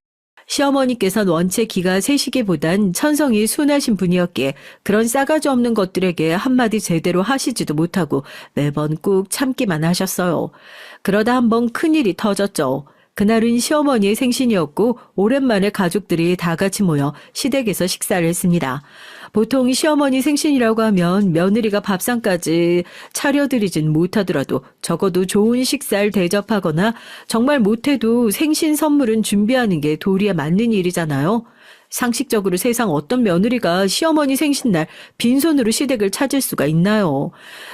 시어머니께서는 원체 기가 세시기보단 천성이 순하신 분이었기에 그런 싸가지 없는 것들에게 한마디 제대로 하시지도 못하고 매번 꾹 참기만 하셨어요. 그러다 한번 큰일이 터졌죠. 그날은 시어머니의 생신이었고 오랜만에 가족들이 다 같이 모여 시댁에서 식사를 했습니다. 보통 시어머니 생신이라고 하면 며느리가 밥상까지 차려드리진 못하더라도 적어도 좋은 식사를 대접하거나 정말 못해도 생신 선물은 준비하는 게 도리에 맞는 일이잖아요. 상식적으로 세상 어떤 며느리가 시어머니 생신날 빈손으로 시댁을 찾을 수가 있나요?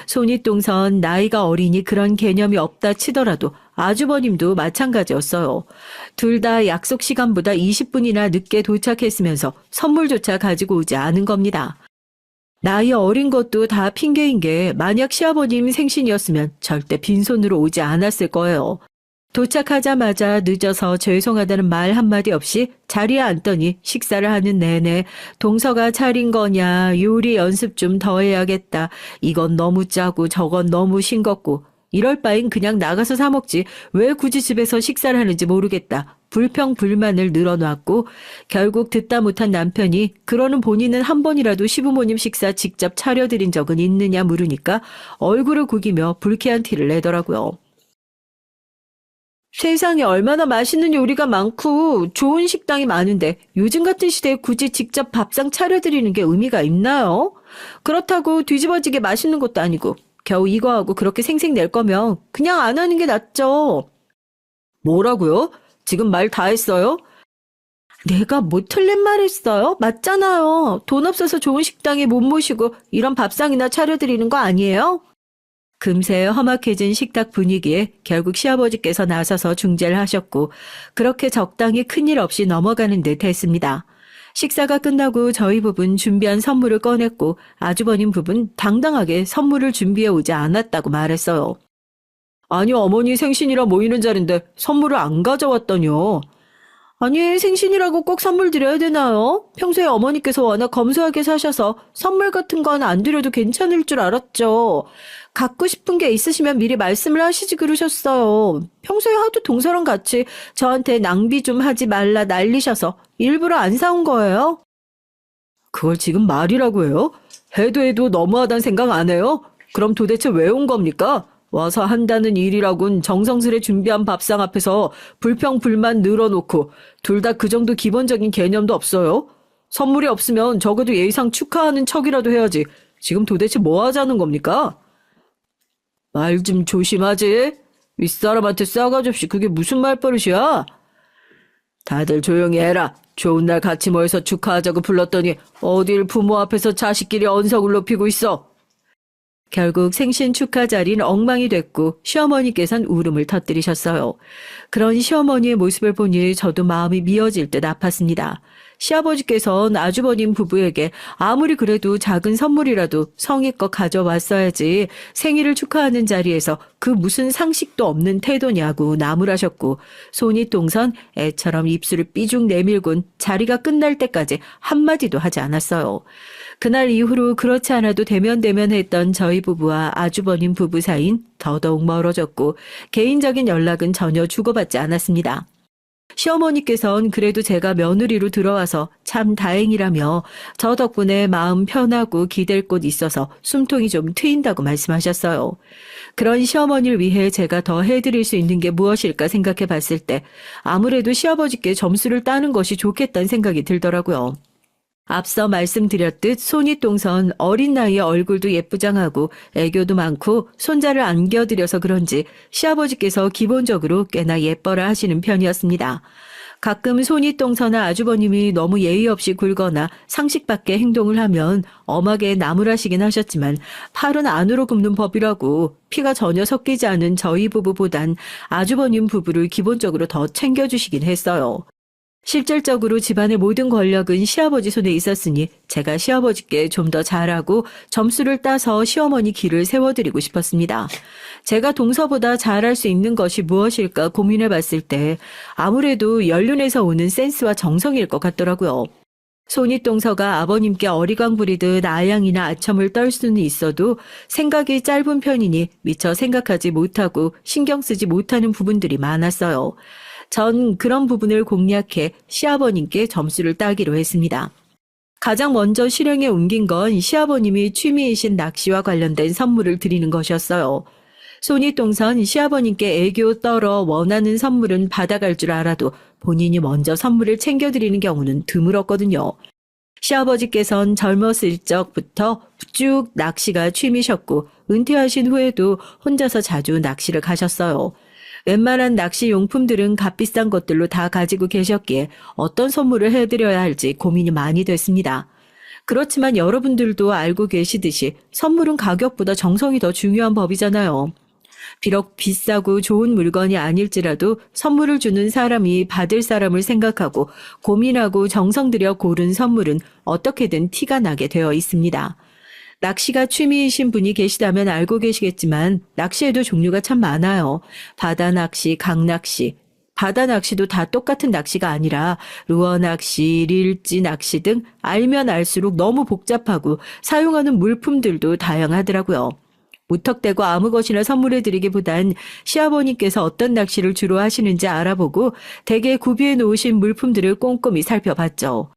손윗동선 나이가 어리니 그런 개념이 없다 치더라도 아주버님도 마찬가지였어요. 둘 다 약속 시간보다 20분이나 늦게 도착했으면서 선물조차 가지고 오지 않은 겁니다. 나이 어린 것도 다 핑계인 게 만약 시아버님 생신이었으면 절대 빈손으로 오지 않았을 거예요. 도착하자마자 늦어서 죄송하다는 말 한마디 없이 자리에 앉더니 식사를 하는 내내 동서가 차린 거냐, 요리 연습 좀 더 해야겠다, 이건 너무 짜고 저건 너무 싱겁고 이럴 바엔 그냥 나가서 사 먹지 왜 굳이 집에서 식사를 하는지 모르겠다, 불평불만을 늘어놨고 결국 듣다 못한 남편이 그러는 본인은 한 번이라도 시부모님 식사 직접 차려드린 적은 있느냐 물으니까 얼굴을 구기며 불쾌한 티를 내더라고요. 세상에 얼마나 맛있는 요리가 많고 좋은 식당이 많은데 요즘 같은 시대에 굳이 직접 밥상 차려드리는 게 의미가 있나요? 그렇다고 뒤집어지게 맛있는 것도 아니고 겨우 이거하고 그렇게 생색 낼 거면 그냥 안 하는 게 낫죠. 뭐라고요? 지금 말 다 했어요? 내가 뭐 틀린 말 했어요? 맞잖아요. 돈 없어서 좋은 식당에 못 모시고 이런 밥상이나 차려드리는 거 아니에요? 금세 험악해진 식탁 분위기에 결국 시아버지께서 나서서 중재를 하셨고 그렇게 적당히 큰일 없이 넘어가는 듯 했습니다. 식사가 끝나고 저희 부부는 준비한 선물을 꺼냈고 아주버님 부부는 당당하게 선물을 준비해 오지 않았다고 말했어요. 아니 어머니 생신이라 모이는 자리인데 선물을 안 가져왔더니요. 아니, 생신이라고 꼭 선물 드려야 되나요? 평소에 어머니께서 워낙 검소하게 사셔서 선물 같은 건 안 드려도 괜찮을 줄 알았죠. 갖고 싶은 게 있으시면 미리 말씀을 하시지 그러셨어요. 평소에 하도 동서랑 같이 저한테 낭비 좀 하지 말라 난리셔서 일부러 안 사온 거예요? 그걸 지금 말이라고 해요? 해도 너무하단 생각 안 해요? 그럼 도대체 왜 온 겁니까? 와서 한다는 일이라곤 정성스레 준비한 밥상 앞에서 불평불만 늘어놓고 둘 다 그 정도 기본적인 개념도 없어요? 선물이 없으면 적어도 예의상 축하하는 척이라도 해야지. 지금 도대체 뭐 하자는 겁니까? 말 좀 조심하지. 윗사람한테 싸가지 없이 그게 무슨 말버릇이야? 다들 조용히 해라. 좋은 날 같이 모여서 축하하자고 불렀더니 어딜 부모 앞에서 자식끼리 언성을 높이고 있어. 결국 생신 축하 자리는 엉망이 됐고 시어머니께선 울음을 터뜨리셨어요. 그런 시어머니의 모습을 보니 저도 마음이 미어질 듯 아팠습니다. 시아버지께선 아주버님 부부에게 아무리 그래도 작은 선물이라도 성의껏 가져왔어야지 생일을 축하하는 자리에서 그 무슨 상식도 없는 태도냐고 나무라셨고 손윗동선 애처럼 입술을 삐죽 내밀곤 자리가 끝날 때까지 한마디도 하지 않았어요. 그날 이후로 그렇지 않아도 대면대면했던 저희 부부와 아주버님 부부 사이는 더더욱 멀어졌고 개인적인 연락은 전혀 주고받지 않았습니다. 시어머니께선 그래도 제가 며느리로 들어와서 참 다행이라며 저 덕분에 마음 편하고 기댈 곳 있어서 숨통이 좀 트인다고 말씀하셨어요. 그런 시어머니를 위해 제가 더 해드릴 수 있는 게 무엇일까 생각해 봤을 때 아무래도 시아버지께 점수를 따는 것이 좋겠다는 생각이 들더라고요. 앞서 말씀드렸듯 손윗동선 어린 나이에 얼굴도 예쁘장하고 애교도 많고 손자를 안겨드려서 그런지 시아버지께서 기본적으로 꽤나 예뻐라 하시는 편이었습니다. 가끔 손윗동서나 아주버님이 너무 예의 없이 굴거나 상식 밖의 행동을 하면 엄하게 나무라시긴 하셨지만 팔은 안으로 굽는 법이라고 피가 전혀 섞이지 않은 저희 부부보단 아주버님 부부를 기본적으로 더 챙겨주시긴 했어요. 실질적으로 집안의 모든 권력은 시아버지 손에 있었으니 제가 시아버지께 좀 더 잘하고 점수를 따서 시어머니 길을 세워드리고 싶었습니다. 제가 동서보다 잘할 수 있는 것이 무엇일까 고민해 봤을 때 아무래도 연륜에서 오는 센스와 정성일 것 같더라고요. 손윗동서가 아버님께 어리광 부리듯 아양이나 아첨을 떨 수는 있어도 생각이 짧은 편이니 미처 생각하지 못하고 신경 쓰지 못하는 부분들이 많았어요. 전 그런 부분을 공략해 시아버님께 점수를 따기로 했습니다. 가장 먼저 실행에 옮긴 건 시아버님이 취미이신 낚시와 관련된 선물을 드리는 것이었어요. 손윗동선 시아버님께 애교 떨어 원하는 선물은 받아갈 줄 알아도 본인이 먼저 선물을 챙겨드리는 경우는 드물었거든요. 시아버지께선 젊었을 적부터 쭉 낚시가 취미셨고 은퇴하신 후에도 혼자서 자주 낚시를 가셨어요. 웬만한 낚시 용품들은 값비싼 것들로 다 가지고 계셨기에 어떤 선물을 해드려야 할지 고민이 많이 됐습니다. 그렇지만 여러분들도 알고 계시듯이 선물은 가격보다 정성이 더 중요한 법이잖아요. 비록 비싸고 좋은 물건이 아닐지라도 선물을 주는 사람이 받을 사람을 생각하고 고민하고 정성 들여 고른 선물은 어떻게든 티가 나게 되어 있습니다. 낚시가 취미이신 분이 계시다면 알고 계시겠지만 낚시에도 종류가 참 많아요. 바다 낚시, 강낚시. 바다 낚시도 다 똑같은 낚시가 아니라 루어 낚시, 릴지 낚시 등 알면 알수록 너무 복잡하고 사용하는 물품들도 다양하더라고요. 무턱대고 아무 것이나 선물해드리기보단 시아버님께서 어떤 낚시를 주로 하시는지 알아보고 댁에 구비해 놓으신 물품들을 꼼꼼히 살펴봤죠.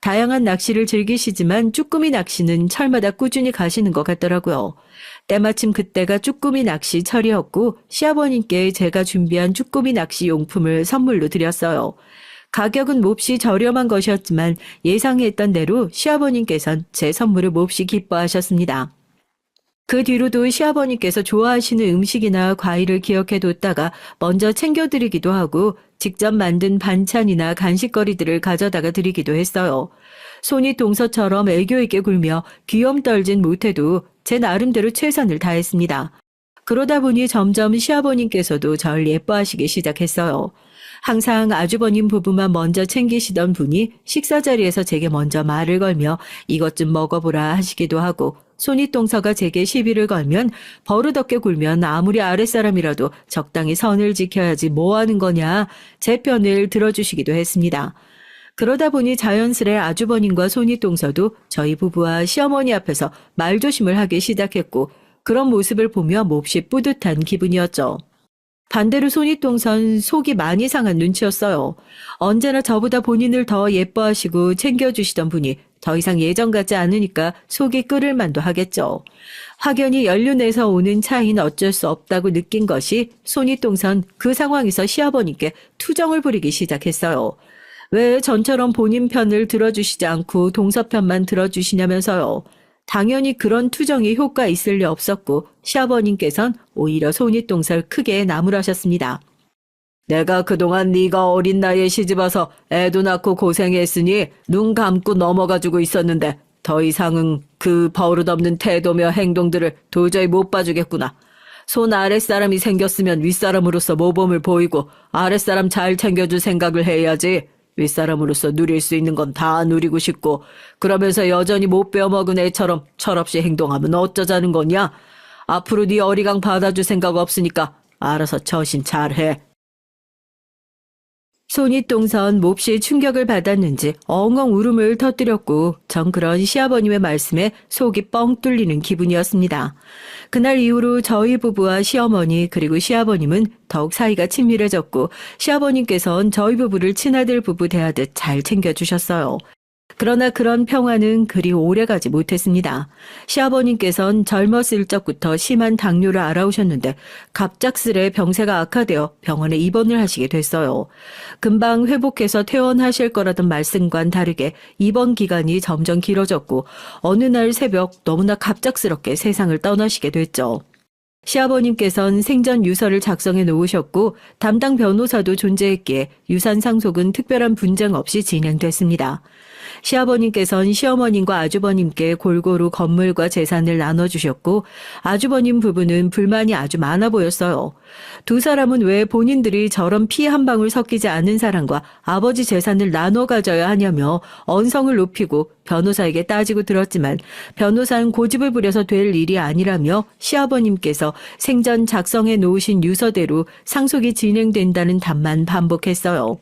다양한 낚시를 즐기시지만 쭈꾸미 낚시는 철마다 꾸준히 가시는 것 같더라고요. 때마침 그때가 쭈꾸미 낚시 철이었고 시아버님께 제가 준비한 쭈꾸미 낚시 용품을 선물로 드렸어요. 가격은 몹시 저렴한 것이었지만 예상했던 대로 시아버님께선 제 선물을 몹시 기뻐하셨습니다. 그 뒤로도 시아버님께서 좋아하시는 음식이나 과일을 기억해뒀다가 먼저 챙겨드리기도 하고 직접 만든 반찬이나 간식거리들을 가져다가 드리기도 했어요. 손윗동서처럼 애교 있게 굴며 귀염 떨진 못해도 제 나름대로 최선을 다했습니다. 그러다 보니 점점 시아버님께서도 절 예뻐하시기 시작했어요. 항상 아주버님 부부만 먼저 챙기시던 분이 식사 자리에서 제게 먼저 말을 걸며 이것 좀 먹어보라 하시기도 하고 손윗동서가 제게 시비를 걸면 버릇없게 굴면 아무리 아랫사람이라도 적당히 선을 지켜야지 뭐 하는 거냐 제 편을 들어주시기도 했습니다. 그러다 보니 자연스레 아주버님과 손윗동서도 저희 부부와 시어머니 앞에서 말조심을 하기 시작했고 그런 모습을 보며 몹시 뿌듯한 기분이었죠. 반대로 손윗동선 속이 많이 상한 눈치였어요. 언제나 저보다 본인을 더 예뻐하시고 챙겨주시던 분이 더 이상 예전 같지 않으니까 속이 끓을 만도 하겠죠. 확연히 연륜에서 오는 차이는 어쩔 수 없다고 느낀 것이 손윗동선 그 상황에서 시아버님께 투정을 부리기 시작했어요. 왜 전처럼 본인 편을 들어주시지 않고 동서 편만 들어주시냐면서요. 당연히 그런 투정이 효과 있을 리 없었고 시아버님께선 오히려 손윗동서를 크게 나무라셨습니다. 내가 그동안 네가 어린 나이에 시집와서 애도 낳고 고생했으니 눈 감고 넘어가지고 있었는데 더 이상은 그 버릇없는 태도며 행동들을 도저히 못 봐주겠구나. 손 아랫사람이 생겼으면 윗사람으로서 모범을 보이고 아랫사람 잘 챙겨줄 생각을 해야지. 윗사람으로서 누릴 수 있는 건 다 누리고 싶고 그러면서 여전히 못 빼어먹은 애처럼 철없이 행동하면 어쩌자는 거냐? 앞으로 네 어리광 받아줄 생각 없으니까 알아서 처신 잘해. 손윗동선 몹시 충격을 받았는지 엉엉 울음을 터뜨렸고 전 그런 시아버님의 말씀에 속이 뻥 뚫리는 기분이었습니다. 그날 이후로 저희 부부와 시어머니 그리고 시아버님은 더욱 사이가 친밀해졌고 시아버님께서는 저희 부부를 친아들 부부 대하듯 잘 챙겨주셨어요. 그러나 그런 평화는 그리 오래가지 못했습니다. 시아버님께선 젊었을 적부터 심한 당뇨를 앓아오셨는데 갑작스레 병세가 악화되어 병원에 입원을 하시게 됐어요. 금방 회복해서 퇴원하실 거라던 말씀과는 다르게 입원 기간이 점점 길어졌고 어느 날 새벽 너무나 갑작스럽게 세상을 떠나시게 됐죠. 시아버님께선 생전 유서를 작성해 놓으셨고 담당 변호사도 존재했기에 유산 상속은 특별한 분쟁 없이 진행됐습니다. 시아버님께선 시어머님과 아주버님께 골고루 건물과 재산을 나눠주셨고 아주버님 부부는 불만이 아주 많아 보였어요. 두 사람은 왜 본인들이 저런 피 한 방울 섞이지 않은 사람과 아버지 재산을 나눠 가져야 하냐며 언성을 높이고 변호사에게 따지고 들었지만 변호사는 고집을 부려서 될 일이 아니라며 시아버님께서 생전 작성해 놓으신 유서대로 상속이 진행된다는 답만 반복했어요.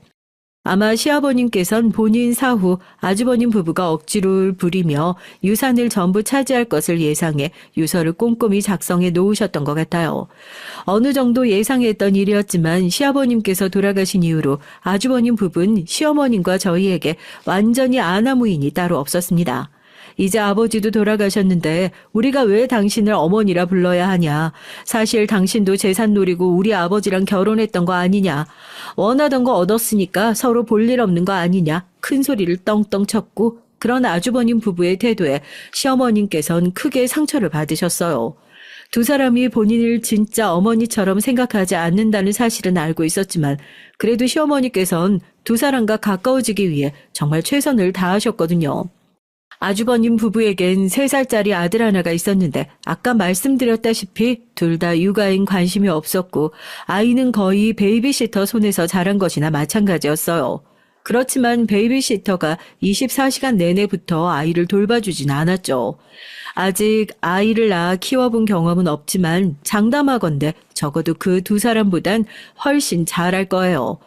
아마 시아버님께선 본인 사후 아주버님 부부가 억지를 부리며 유산을 전부 차지할 것을 예상해 유서를 꼼꼼히 작성해 놓으셨던 것 같아요. 어느 정도 예상했던 일이었지만 시아버님께서 돌아가신 이후로 아주버님 부부는 시어머님과 저희에게 완전히 아나무인이 따로 없었습니다. 이제 아버지도 돌아가셨는데 우리가 왜 당신을 어머니라 불러야 하냐. 사실 당신도 재산 노리고 우리 아버지랑 결혼했던 거 아니냐. 원하던 거 얻었으니까 서로 볼 일 없는 거 아니냐. 큰 소리를 떵떵 쳤고 그런 아주버님 부부의 태도에 시어머님께서는 크게 상처를 받으셨어요. 두 사람이 본인을 진짜 어머니처럼 생각하지 않는다는 사실은 알고 있었지만 그래도 시어머니께서는 두 사람과 가까워지기 위해 정말 최선을 다하셨거든요. 아주버님 부부에겐 3살짜리 아들 하나가 있었는데 아까 말씀드렸다시피 둘 다 육아엔 관심이 없었고 아이는 거의 베이비시터 손에서 자란 것이나 마찬가지였어요. 그렇지만 베이비시터가 24시간 내내부터 아이를 돌봐주진 않았죠. 아직 아이를 낳아 키워본 경험은 없지만 장담하건대 적어도 그 두 사람보단 훨씬 잘할 거예요.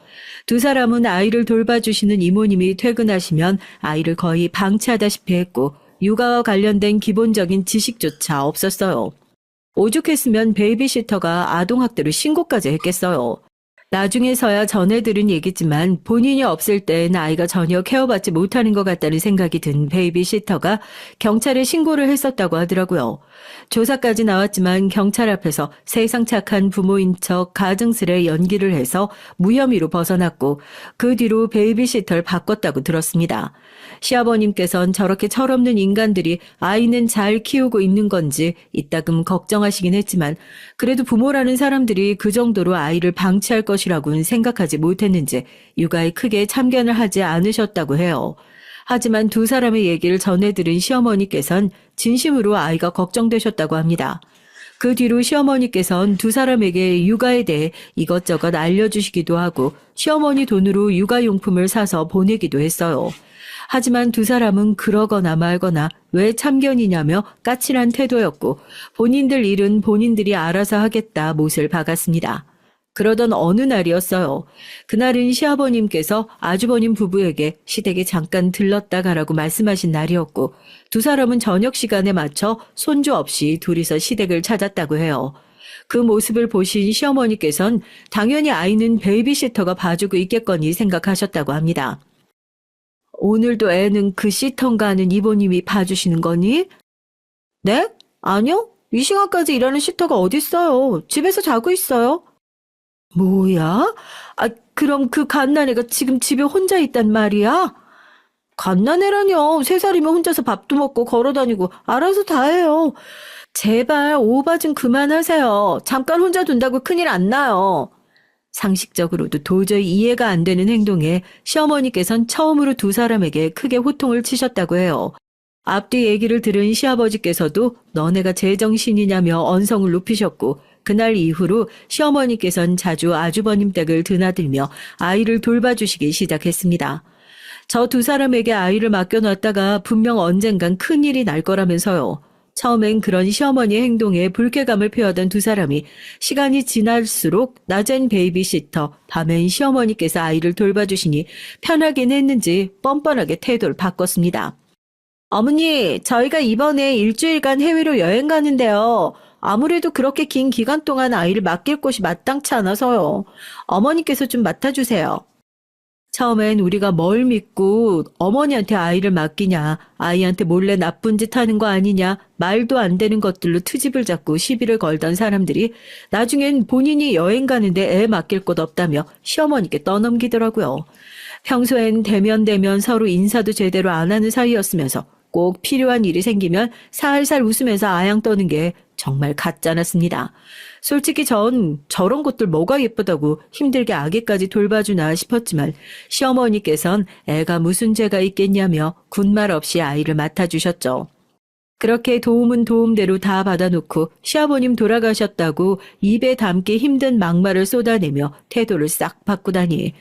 두 사람은 아이를 돌봐주시는 이모님이 퇴근하시면 아이를 거의 방치하다시피 했고 육아와 관련된 기본적인 지식조차 없었어요. 오죽했으면 베이비시터가 아동학대로 신고까지 했겠어요. 나중에서야 전해 들은 얘기지만 본인이 없을 땐 아이가 전혀 케어받지 못하는 것 같다는 생각이 든 베이비시터가 경찰에 신고를 했었다고 하더라고요. 조사까지 나왔지만 경찰 앞에서 세상 착한 부모인 척 가증스레 연기를 해서 무혐의로 벗어났고 그 뒤로 베이비시터를 바꿨다고 들었습니다. 시아버님께선 저렇게 철없는 인간들이 아이는 잘 키우고 있는 건지 이따금 걱정하시긴 했지만 그래도 부모라는 사람들이 그 정도로 아이를 방치할 것이라고는 생각하지 못했는지 육아에 크게 참견을 하지 않으셨다고 해요. 하지만 두 사람의 얘기를 전해들은 시어머니께선 진심으로 아이가 걱정되셨다고 합니다. 그 뒤로 시어머니께선 두 사람에게 육아에 대해 이것저것 알려주시기도 하고 시어머니 돈으로 육아용품을 사서 보내기도 했어요. 하지만 두 사람은 그러거나 말거나 왜 참견이냐며 까칠한 태도였고 본인들 일은 본인들이 알아서 하겠다 못을 박았습니다. 그러던 어느 날이었어요. 그날은 시아버님께서 아주버님 부부에게 시댁에 잠깐 들렀다 가라고 말씀하신 날이었고 두 사람은 저녁 시간에 맞춰 손주 없이 둘이서 시댁을 찾았다고 해요. 그 모습을 보신 시어머니께선 당연히 아이는 베이비시터가 봐주고 있겠거니 생각하셨다고 합니다. 오늘도 애는 그 시터인가 하는 이모님이 봐주시는 거니? 네? 아니요. 이 시간까지 일하는 시터가 어딨어요. 집에서 자고 있어요. 뭐야? 그럼 그 갓난애가 지금 집에 혼자 있단 말이야? 갓난애라뇨. 3살이면 혼자서 밥도 먹고 걸어다니고 알아서 다 해요. 제발 오바 좀 그만하세요. 잠깐 혼자 둔다고 큰일 안 나요. 상식적으로도 도저히 이해가 안 되는 행동에 시어머니께선 처음으로 두 사람에게 크게 호통을 치셨다고 해요. 앞뒤 얘기를 들은 시아버지께서도 너네가 제정신이냐며 언성을 높이셨고 그날 이후로 시어머니께선 자주 아주버님 댁을 드나들며 아이를 돌봐주시기 시작했습니다. 저 두 사람에게 아이를 맡겨놨다가 분명 언젠간 큰일이 날 거라면서요. 처음엔 그런 시어머니의 행동에 불쾌감을 표하던 두 사람이 시간이 지날수록 낮엔 베이비시터, 밤엔 시어머니께서 아이를 돌봐주시니 편하긴 했는지 뻔뻔하게 태도를 바꿨습니다. 어머니, 저희가 이번에 일주일간 해외로 여행 가는데요. 아무래도 그렇게 긴 기간 동안 아이를 맡길 곳이 마땅치 않아서요. 어머니께서 좀 맡아주세요. 처음엔 우리가 뭘 믿고 어머니한테 아이를 맡기냐, 아이한테 몰래 나쁜 짓 하는 거 아니냐, 말도 안 되는 것들로 트집을 잡고 시비를 걸던 사람들이 나중엔 본인이 여행 가는데 애 맡길 곳 없다며 시어머니께 떠넘기더라고요. 평소엔 대면 서로 인사도 제대로 안 하는 사이였으면서 꼭 필요한 일이 생기면 살살 웃으면서 아양 떠는 게 정말 가짜났습니다. 솔직히 전 저런 것들 뭐가 예쁘다고 힘들게 아기까지 돌봐주나 싶었지만 시어머니께선 애가 무슨 죄가 있겠냐며 군말 없이 아이를 맡아주셨죠. 그렇게 도움은 도움대로 다 받아놓고 시아버님 돌아가셨다고 입에 담기 힘든 막말을 쏟아내며 태도를 싹 바꾸다니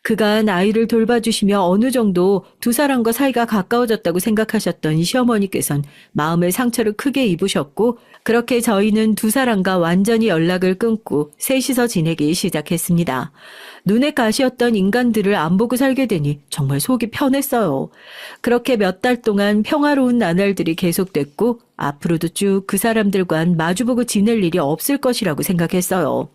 그간 아이를 돌봐주시며 어느 정도 두 사람과 사이가 가까워졌다고 생각하셨던 시어머니께선 마음의 상처를 크게 입으셨고 그렇게 저희는 두 사람과 완전히 연락을 끊고 셋이서 지내기 시작했습니다. 눈에 가시였던 인간들을 안 보고 살게 되니 정말 속이 편했어요. 그렇게 몇 달 동안 평화로운 나날들이 계속됐고 앞으로도 쭉 그 사람들과는 마주보고 지낼 일이 없을 것이라고 생각했어요.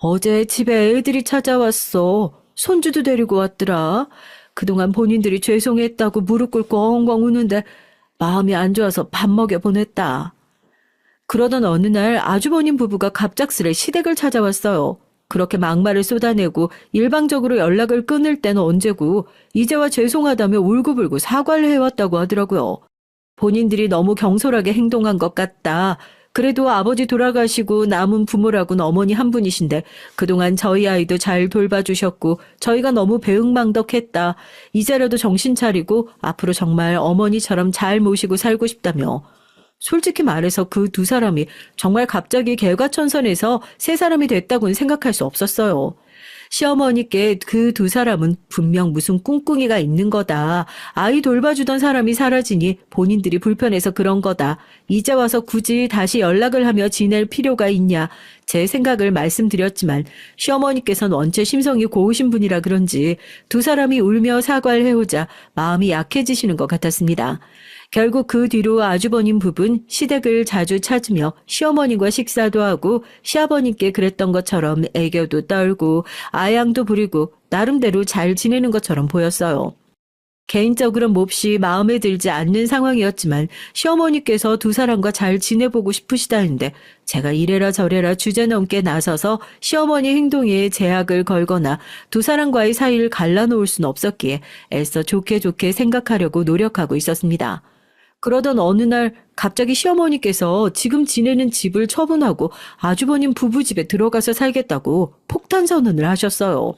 어제 집에 애들이 찾아왔어. 손주도 데리고 왔더라. 그동안 본인들이 죄송했다고 무릎 꿇고 엉엉 우는데 마음이 안 좋아서 밥 먹여 보냈다. 그러던 어느 날 아주버님 부부가 갑작스레 시댁을 찾아왔어요. 그렇게 막말을 쏟아내고 일방적으로 연락을 끊을 때는 언제고 이제와 죄송하다며 울고불고 사과를 해왔다고 하더라고요. 본인들이 너무 경솔하게 행동한 것 같다. 그래도 아버지 돌아가시고 남은 부모라고는 어머니 한 분이신데 그동안 저희 아이도 잘 돌봐주셨고 저희가 너무 배응망덕했다. 이제라도 정신 차리고 앞으로 정말 어머니처럼 잘 모시고 살고 싶다며. 솔직히 말해서 그 두 사람이 정말 갑자기 개과천선해서 세 사람이 됐다고는 생각할 수 없었어요. 시어머니께 그 두 사람은 분명 무슨 꿍꿍이가 있는 거다. 아이 돌봐주던 사람이 사라지니 본인들이 불편해서 그런 거다. 이제 와서 굳이 다시 연락을 하며 지낼 필요가 있냐. 제 생각을 말씀드렸지만 시어머니께서는 원체 심성이 고우신 분이라 그런지 두 사람이 울며 사과를 해오자 마음이 약해지시는 것 같았습니다. 결국 그 뒤로 아주버님 부부는 시댁을 자주 찾으며 시어머님과 식사도 하고 시아버님께 그랬던 것처럼 애교도 떨고 아양도 부리고 나름대로 잘 지내는 것처럼 보였어요. 개인적으로 몹시 마음에 들지 않는 상황이었지만 시어머니께서 두 사람과 잘 지내보고 싶으시다는데 제가 이래라 저래라 주제넘게 나서서 시어머니 행동에 제약을 걸거나 두 사람과의 사이를 갈라놓을 수는 없었기에 애써 좋게 생각하려고 노력하고 있었습니다. 그러던 어느 날 갑자기 시어머니께서 지금 지내는 집을 처분하고 아주버님 부부 집에 들어가서 살겠다고 폭탄 선언을 하셨어요.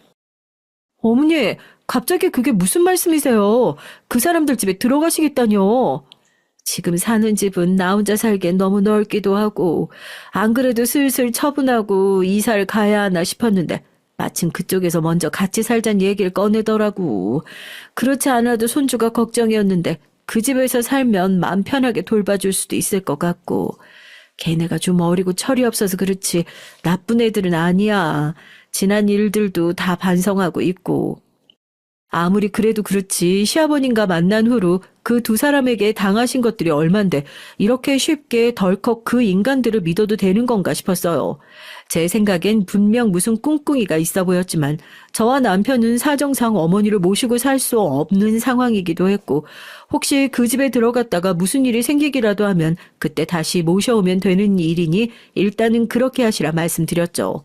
어머니, 갑자기 그게 무슨 말씀이세요? 그 사람들 집에 들어가시겠다뇨? 지금 사는 집은 나 혼자 살기엔 너무 넓기도 하고 안 그래도 슬슬 처분하고 이사를 가야 하나 싶었는데 마침 그쪽에서 먼저 같이 살자는 얘기를 꺼내더라고. 그렇지 않아도 손주가 걱정이었는데 그 집에서 살면 마음 편하게 돌봐줄 수도 있을 것 같고. 걔네가 좀 어리고 철이 없어서 그렇지 나쁜 애들은 아니야. 지난 일들도 다 반성하고 있고. 아무리 그래도 그렇지 시아버님과 만난 후로 그 두 사람에게 당하신 것들이 얼만데 이렇게 쉽게 덜컥 그 인간들을 믿어도 되는 건가 싶었어요. 제 생각엔 분명 무슨 꿍꿍이가 있어 보였지만 저와 남편은 사정상 어머니를 모시고 살 수 없는 상황이기도 했고 혹시 그 집에 들어갔다가 무슨 일이 생기기라도 하면 그때 다시 모셔오면 되는 일이니 일단은 그렇게 하시라 말씀드렸죠.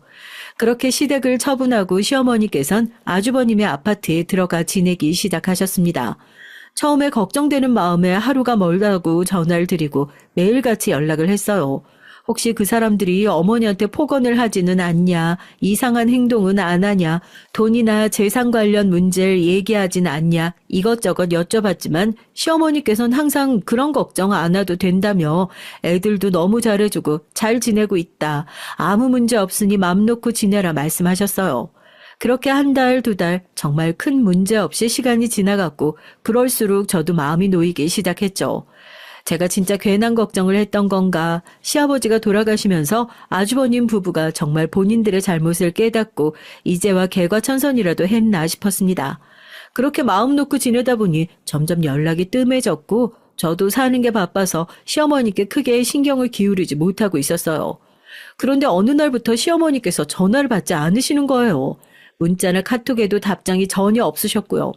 그렇게 시댁을 처분하고 시어머니께선 아주버님의 아파트에 들어가 지내기 시작하셨습니다. 처음에 걱정되는 마음에 하루가 멀다고 전화를 드리고 매일같이 연락을 했어요. 혹시 그 사람들이 어머니한테 폭언을 하지는 않냐, 이상한 행동은 안 하냐, 돈이나 재산 관련 문제를 얘기하진 않냐, 이것저것 여쭤봤지만 시어머니께서는 항상 그런 걱정 안 해도 된다며 애들도 너무 잘해주고 잘 지내고 있다. 아무 문제 없으니 맘 놓고 지내라 말씀하셨어요. 그렇게 한 달, 두 달 정말 큰 문제 없이 시간이 지나갔고 그럴수록 저도 마음이 놓이기 시작했죠. 제가 진짜 괜한 걱정을 했던 건가, 시아버지가 돌아가시면서 아주버님 부부가 정말 본인들의 잘못을 깨닫고 이제와 개과천선이라도 했나 싶었습니다. 그렇게 마음 놓고 지내다 보니 점점 연락이 뜸해졌고 저도 사는 게 바빠서 시어머니께 크게 신경을 기울이지 못하고 있었어요. 그런데 어느 날부터 시어머니께서 전화를 받지 않으시는 거예요. 문자나 카톡에도 답장이 전혀 없으셨고요.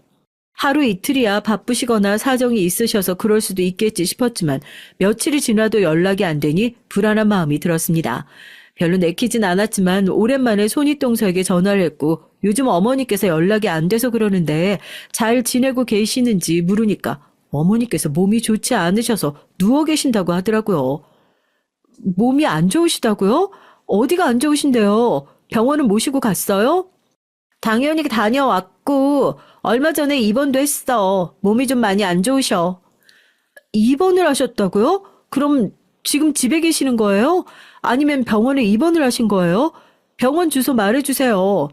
하루 이틀이야 바쁘시거나 사정이 있으셔서 그럴 수도 있겠지 싶었지만 며칠이 지나도 연락이 안 되니 불안한 마음이 들었습니다. 별로 내키진 않았지만 오랜만에 손윗동서에게 전화를 했고 요즘 어머니께서 연락이 안 돼서 그러는데 잘 지내고 계시는지 물으니까 어머니께서 몸이 좋지 않으셔서 누워 계신다고 하더라고요. 몸이 안 좋으시다고요? 어디가 안 좋으신데요? 병원은 모시고 갔어요? 당연히 다녀왔고 얼마 전에 입원도 했어. 몸이 좀 많이 안 좋으셔. 입원을 하셨다고요? 그럼 지금 집에 계시는 거예요? 아니면 병원에 입원을 하신 거예요? 병원 주소 말해주세요.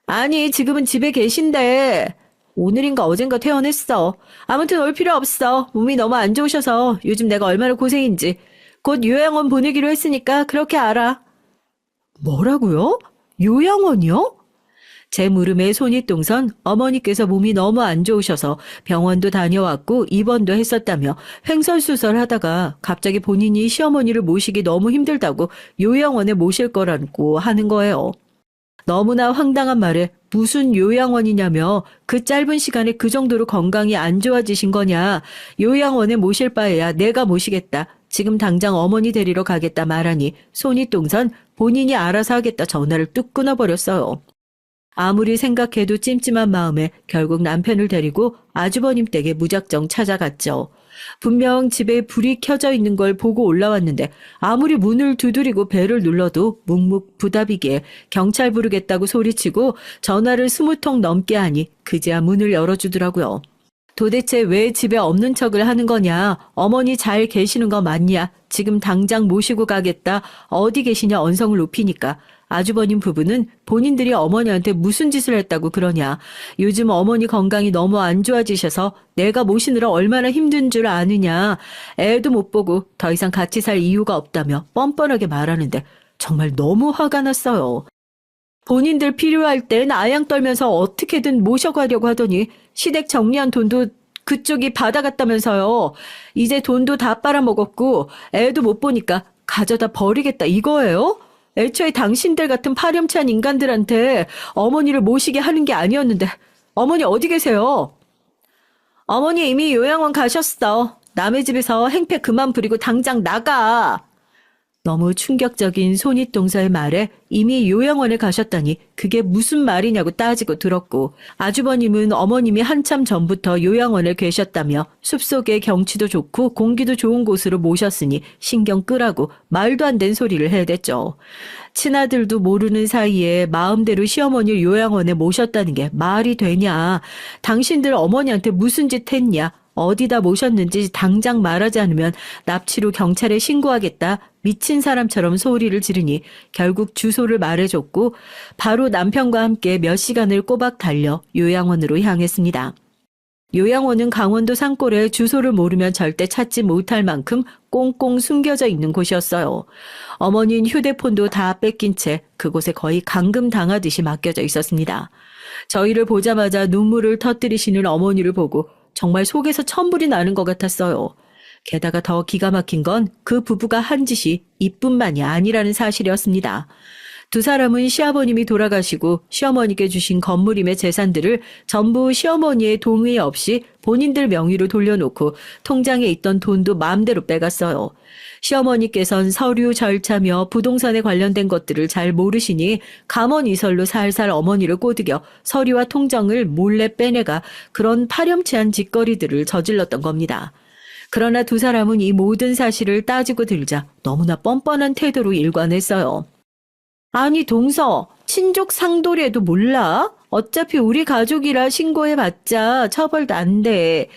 아니, 지금은 집에 계신데 오늘인가 어젠가 퇴원했어. 아무튼 올 필요 없어. 몸이 너무 안 좋으셔서 요즘 내가 얼마나 고생인지. 곧 요양원 보내기로 했으니까 그렇게 알아. 뭐라고요? 요양원이요? 제 물음에 손이 똥선 어머니께서 몸이 너무 안 좋으셔서 병원도 다녀왔고 입원도 했었다며 횡설수설하다가 갑자기 본인이 시어머니를 모시기 너무 힘들다고 요양원에 모실 거라고 하는 거예요. 너무나 황당한 말에 무슨 요양원이냐며 그 짧은 시간에 그 정도로 건강이 안 좋아지신 거냐. 요양원에 모실 바에야 내가 모시겠다. 지금 당장 어머니 데리러 가겠다 말하니 손이 똥선 본인이 알아서 하겠다 전화를 뚝 끊어버렸어요. 아무리 생각해도 찜찜한 마음에 결국 남편을 데리고 아주버님 댁에 무작정 찾아갔죠. 분명 집에 불이 켜져 있는 걸 보고 올라왔는데 아무리 문을 두드리고 벨을 눌러도 묵묵부답이기에 경찰 부르겠다고 소리치고 전화를 20통 넘게 하니 그제야 문을 열어주더라고요. 도대체 왜 집에 없는 척을 하는 거냐? 어머니 잘 계시는 거 맞냐? 지금 당장 모시고 가겠다. 어디 계시냐 언성을 높이니까 아주버님 부부는 본인들이 어머니한테 무슨 짓을 했다고 그러냐. 요즘 어머니 건강이 너무 안 좋아지셔서 내가 모시느라 얼마나 힘든 줄 아느냐. 애도 못 보고 더 이상 같이 살 이유가 없다며 뻔뻔하게 말하는데 정말 너무 화가 났어요. 본인들 필요할 땐 아양 떨면서 어떻게든 모셔가려고 하더니 시댁 정리한 돈도 그쪽이 받아갔다면서요. 이제 돈도 다 빨아먹었고 애도 못 보니까 가져다 버리겠다 이거예요? 애초에 당신들 같은 파렴치한 인간들한테 어머니를 모시게 하는 게 아니었는데 어머니 어디 계세요? 어머니 이미 요양원 가셨어. 남의 집에서 행패 그만 부리고 당장 나가. 너무 충격적인 손윗동서의 말에 이미 요양원에 가셨다니 그게 무슨 말이냐고 따지고 들었고 아주버님은 어머님이 한참 전부터 요양원에 계셨다며 숲속의 경치도 좋고 공기도 좋은 곳으로 모셨으니 신경 끄라고 말도 안 된 소리를 해댔죠. 친아들도 모르는 사이에 마음대로 시어머니를 요양원에 모셨다는 게 말이 되냐. 당신들 어머니한테 무슨 짓 했냐. 어디다 모셨는지 당장 말하지 않으면 납치로 경찰에 신고하겠다. 미친 사람처럼 소리를 지르니 결국 주소를 말해줬고 바로 남편과 함께 몇 시간을 꼬박 달려 요양원으로 향했습니다. 요양원은 강원도 산골에 주소를 모르면 절대 찾지 못할 만큼 꽁꽁 숨겨져 있는 곳이었어요. 어머니는 휴대폰도 다 뺏긴 채 그곳에 거의 감금당하듯이 맡겨져 있었습니다. 저희를 보자마자 눈물을 터뜨리시는 어머니를 보고 정말 속에서 천불이 나는 것 같았어요. 게다가 더 기가 막힌 건 그 부부가 한 짓이 이뿐만이 아니라는 사실이었습니다. 두 사람은 시아버님이 돌아가시고 시어머니께 주신 건물임의 재산들을 전부 시어머니의 동의 없이 본인들 명의로 돌려놓고 통장에 있던 돈도 마음대로 빼갔어요. 시어머니께선 서류 절차며 부동산에 관련된 것들을 잘 모르시니 감언이설로 살살 어머니를 꼬드겨 서류와 통장을 몰래 빼내가 그런 파렴치한 짓거리들을 저질렀던 겁니다. 그러나 두 사람은 이 모든 사실을 따지고 들자 너무나 뻔뻔한 태도로 일관했어요. 아니 동서, 친족 상돌이에도 몰라? 어차피 우리 가족이라 신고해봤자 처벌도 안 돼.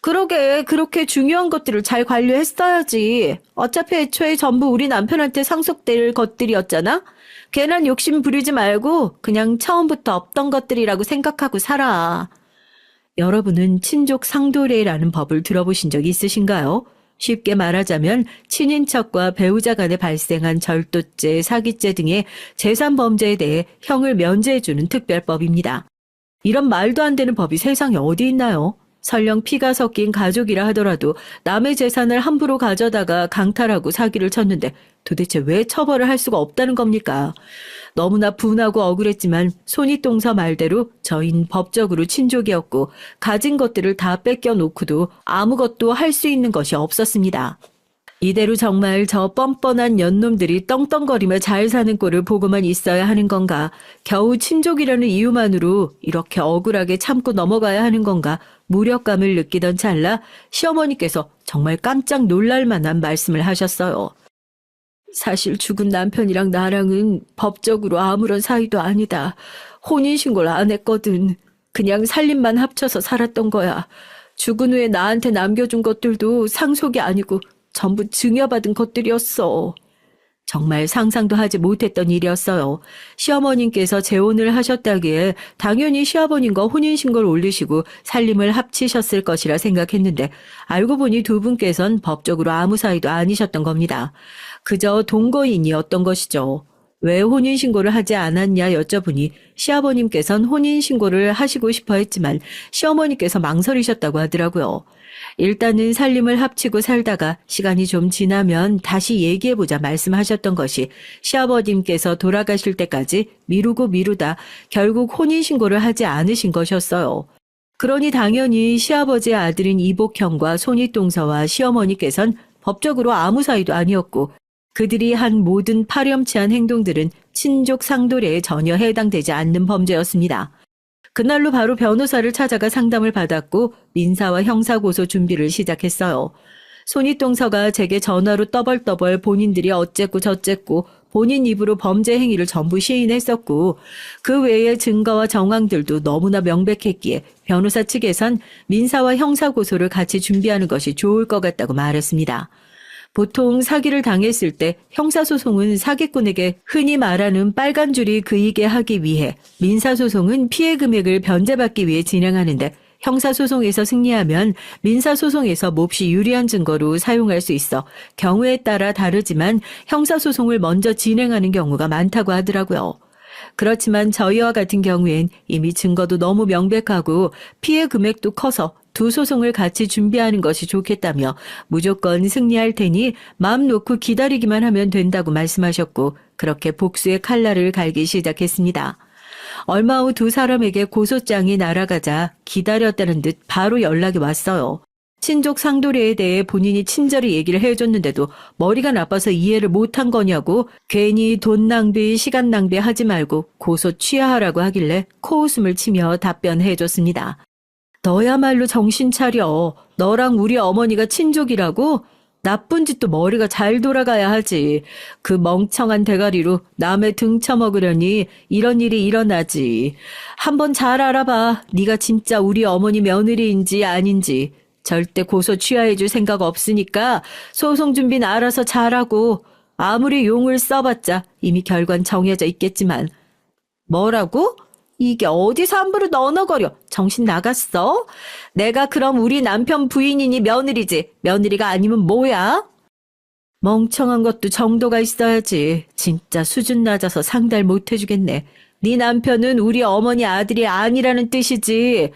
그러게 그렇게 중요한 것들을 잘 관리했어야지. 어차피 애초에 전부 우리 남편한테 상속될 것들이었잖아? 괜한 욕심 부리지 말고 그냥 처음부터 없던 것들이라고 생각하고 살아. 여러분은 친족 상도례라는 법을 들어보신 적 있으신가요? 쉽게 말하자면 친인척과 배우자 간에 발생한 절도죄, 사기죄 등의 재산 범죄에 대해 형을 면제해주는 특별법입니다. 이런 말도 안 되는 법이 세상에 어디 있나요? 설령 피가 섞인 가족이라 하더라도 남의 재산을 함부로 가져다가 강탈하고 사기를 쳤는데 도대체 왜 처벌을 할 수가 없다는 겁니까? 너무나 분하고 억울했지만 손윗동서 말대로 저희는 법적으로 친족이었고 가진 것들을 다 뺏겨놓고도 아무것도 할 수 있는 것이 없었습니다. 이대로 정말 저 뻔뻔한 연놈들이 떵떵거리며 잘 사는 꼴을 보고만 있어야 하는 건가? 겨우 친족이라는 이유만으로 이렇게 억울하게 참고 넘어가야 하는 건가? 무력감을 느끼던 찰나 시어머니께서 정말 깜짝 놀랄 만한 말씀을 하셨어요. 사실 죽은 남편이랑 나랑은 법적으로 아무런 사이도 아니다. 혼인신고를 안 했거든. 그냥 살림만 합쳐서 살았던 거야. 죽은 후에 나한테 남겨준 것들도 상속이 아니고 전부 증여받은 것들이었어. 정말 상상도 하지 못했던 일이었어요. 시어머님께서 재혼을 하셨다기에 당연히 시아버님과 혼인신고를 올리시고 살림을 합치셨을 것이라 생각했는데 알고 보니 두 분께선 법적으로 아무 사이도 아니셨던 겁니다. 그저 동거인이었던 것이죠. 왜 혼인신고를 하지 않았냐 여쭤보니 시아버님께선 혼인신고를 하시고 싶어 했지만 시어머니께서 망설이셨다고 하더라고요. 일단은 살림을 합치고 살다가 시간이 좀 지나면 다시 얘기해보자 말씀하셨던 것이 시아버님께서 돌아가실 때까지 미루고 미루다 결국 혼인신고를 하지 않으신 것이었어요. 그러니 당연히 시아버지의 아들인 이복형과 손윗동서와 시어머니께선 법적으로 아무 사이도 아니었고 그들이 한 모든 파렴치한 행동들은 친족 상도례에 전혀 해당되지 않는 범죄였습니다. 그날로 바로 변호사를 찾아가 상담을 받았고 민사와 형사고소 준비를 시작했어요. 손윗동서가 제게 전화로 떠벌떠벌 본인들이 어쨌고 저쨌고 본인 입으로 범죄 행위를 전부 시인했었고 그 외의 증거와 정황들도 너무나 명백했기에 변호사 측에선 민사와 형사고소를 같이 준비하는 것이 좋을 것 같다고 말했습니다. 보통 사기를 당했을 때 형사소송은 사기꾼에게 흔히 말하는 빨간 줄이 그이게 하기 위해 민사소송은 피해 금액을 변제받기 위해 진행하는데 형사소송에서 승리하면 민사소송에서 몹시 유리한 증거로 사용할 수 있어 경우에 따라 다르지만 형사소송을 먼저 진행하는 경우가 많다고 하더라고요. 그렇지만 저희와 같은 경우엔 이미 증거도 너무 명백하고 피해 금액도 커서 두 소송을 같이 준비하는 것이 좋겠다며 무조건 승리할 테니 마음 놓고 기다리기만 하면 된다고 말씀하셨고 그렇게 복수의 칼날을 갈기 시작했습니다. 얼마 후 두 사람에게 고소장이 날아가자 기다렸다는 듯 바로 연락이 왔어요. 친족 상도례에 대해 본인이 친절히 얘기를 해줬는데도 머리가 나빠서 이해를 못한 거냐고 괜히 돈 낭비, 시간 낭비 하지 말고 고소 취하하라고 하길래 코웃음을 치며 답변해줬습니다. 너야말로 정신 차려. 너랑 우리 어머니가 친족이라고? 나쁜 짓도 머리가 잘 돌아가야 하지. 그 멍청한 대가리로 남의 등 쳐먹으려니 이런 일이 일어나지. 한번 잘 알아봐. 네가 진짜 우리 어머니 며느리인지 아닌지. 절대 고소 취하해줄 생각 없으니까 소송 준비는 알아서 잘하고 아무리 용을 써봤자 이미 결과는 정해져 있겠지만. 뭐라고? 이게 어디서 함부로 너너거려. 정신 나갔어? 내가 그럼 우리 남편 부인이니 며느리지. 며느리가 아니면 뭐야? 멍청한 것도 정도가 있어야지. 진짜 수준 낮아서 상달 못 해주겠네. 네 남편은 우리 어머니 아들이 아니라는 뜻이지.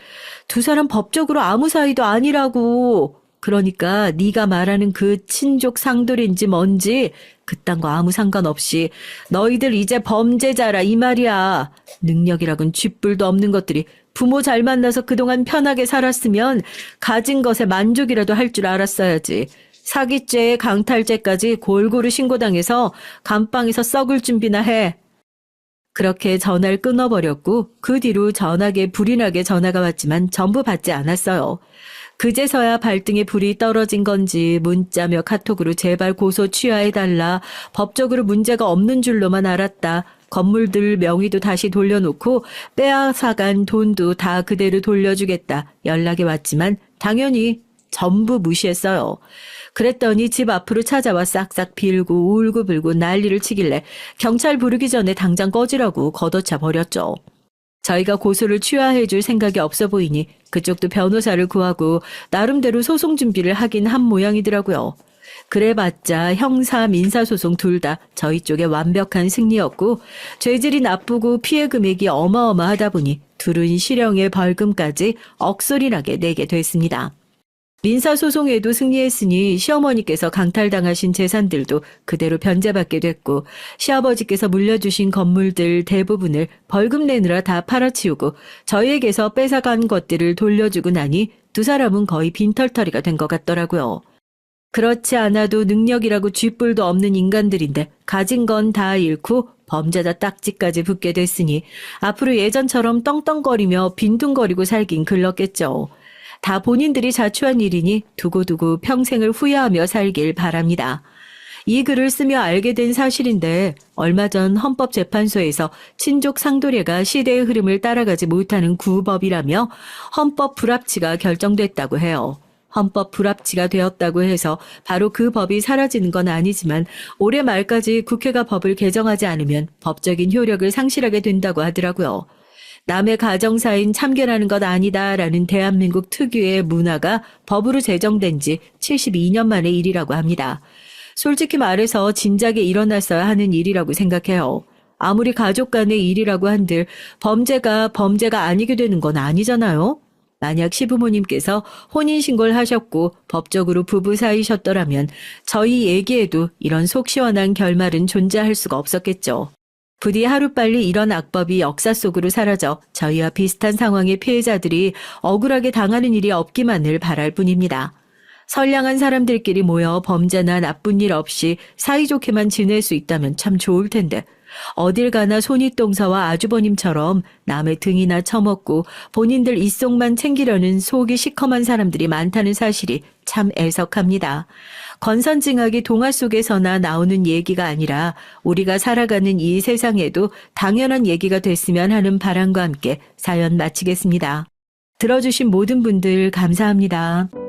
두 사람 법적으로 아무 사이도 아니라고. 그러니까 네가 말하는 그 친족 상돌인지 뭔지 그딴 거 아무 상관없이 너희들 이제 범죄자라 이 말이야. 능력이라곤 쥐뿔도 없는 것들이 부모 잘 만나서 그동안 편하게 살았으면 가진 것에 만족이라도 할 줄 알았어야지. 사기죄에 강탈죄까지 골고루 신고당해서 감방에서 썩을 준비나 해. 그렇게 전화를 끊어버렸고 그 뒤로 전화기에 불이 나게 전화가 왔지만 전부 받지 않았어요. 그제서야 발등에 불이 떨어진 건지 문자며 카톡으로 제발 고소 취하해달라. 법적으로 문제가 없는 줄로만 알았다. 건물들 명의도 다시 돌려놓고 빼앗아간 돈도 다 그대로 돌려주겠다. 연락이 왔지만 당연히 전부 무시했어요. 그랬더니 집 앞으로 찾아와 싹싹 빌고 울고불고 난리를 치길래 경찰 부르기 전에 당장 꺼지라고 걷어차 버렸죠. 저희가 고소를 취하해줄 생각이 없어 보이니 그쪽도 변호사를 구하고 나름대로 소송 준비를 하긴 한 모양이더라고요. 그래봤자 형사 민사소송 둘 다 저희 쪽에 완벽한 승리였고 죄질이 나쁘고 피해 금액이 어마어마하다 보니 둘은 실형의 벌금까지 억소리나게 내게 됐습니다. 민사소송에도 승리했으니 시어머니께서 강탈당하신 재산들도 그대로 변제받게 됐고 시아버지께서 물려주신 건물들 대부분을 벌금 내느라 다 팔아치우고 저희에게서 뺏어간 것들을 돌려주고 나니 두 사람은 거의 빈털터리가 된 것 같더라고요. 그렇지 않아도 능력이라고 쥐뿔도 없는 인간들인데 가진 건 다 잃고 범죄자 딱지까지 붙게 됐으니 앞으로 예전처럼 떵떵거리며 빈둥거리고 살긴 글렀겠죠. 다 본인들이 자초한 일이니 두고두고 평생을 후회하며 살길 바랍니다. 이 글을 쓰며 알게 된 사실인데 얼마 전 헌법재판소에서 친족 상도례가 시대의 흐름을 따라가지 못하는 구법이라며 헌법 불합치가 결정됐다고 해요. 헌법 불합치가 되었다고 해서 바로 그 법이 사라지는 건 아니지만 올해 말까지 국회가 법을 개정하지 않으면 법적인 효력을 상실하게 된다고 하더라고요. 남의 가정사인 참견하는 것 아니다라는 대한민국 특유의 문화가 법으로 제정된 지 72년 만의 일이라고 합니다. 솔직히 말해서 진작에 일어났어야 하는 일이라고 생각해요. 아무리 가족 간의 일이라고 한들 범죄가 아니게 되는 건 아니잖아요. 만약 시부모님께서 혼인신고를 하셨고 법적으로 부부 사이셨더라면 저희 얘기에도 이런 속 시원한 결말은 존재할 수가 없었겠죠. 부디 하루빨리 이런 악법이 역사 속으로 사라져 저희와 비슷한 상황의 피해자들이 억울하게 당하는 일이 없기만을 바랄 뿐입니다. 선량한 사람들끼리 모여 범죄나 나쁜 일 없이 사이좋게만 지낼 수 있다면 참 좋을 텐데 어딜 가나 손윗동서와 아주버님처럼 남의 등이나 처먹고 본인들 입속만 챙기려는 속이 시커먼 사람들이 많다는 사실이 참 애석합니다. 권선징악이 동화 속에서나 나오는 얘기가 아니라 우리가 살아가는 이 세상에도 당연한 얘기가 됐으면 하는 바람과 함께 사연 마치겠습니다. 들어주신 모든 분들 감사합니다.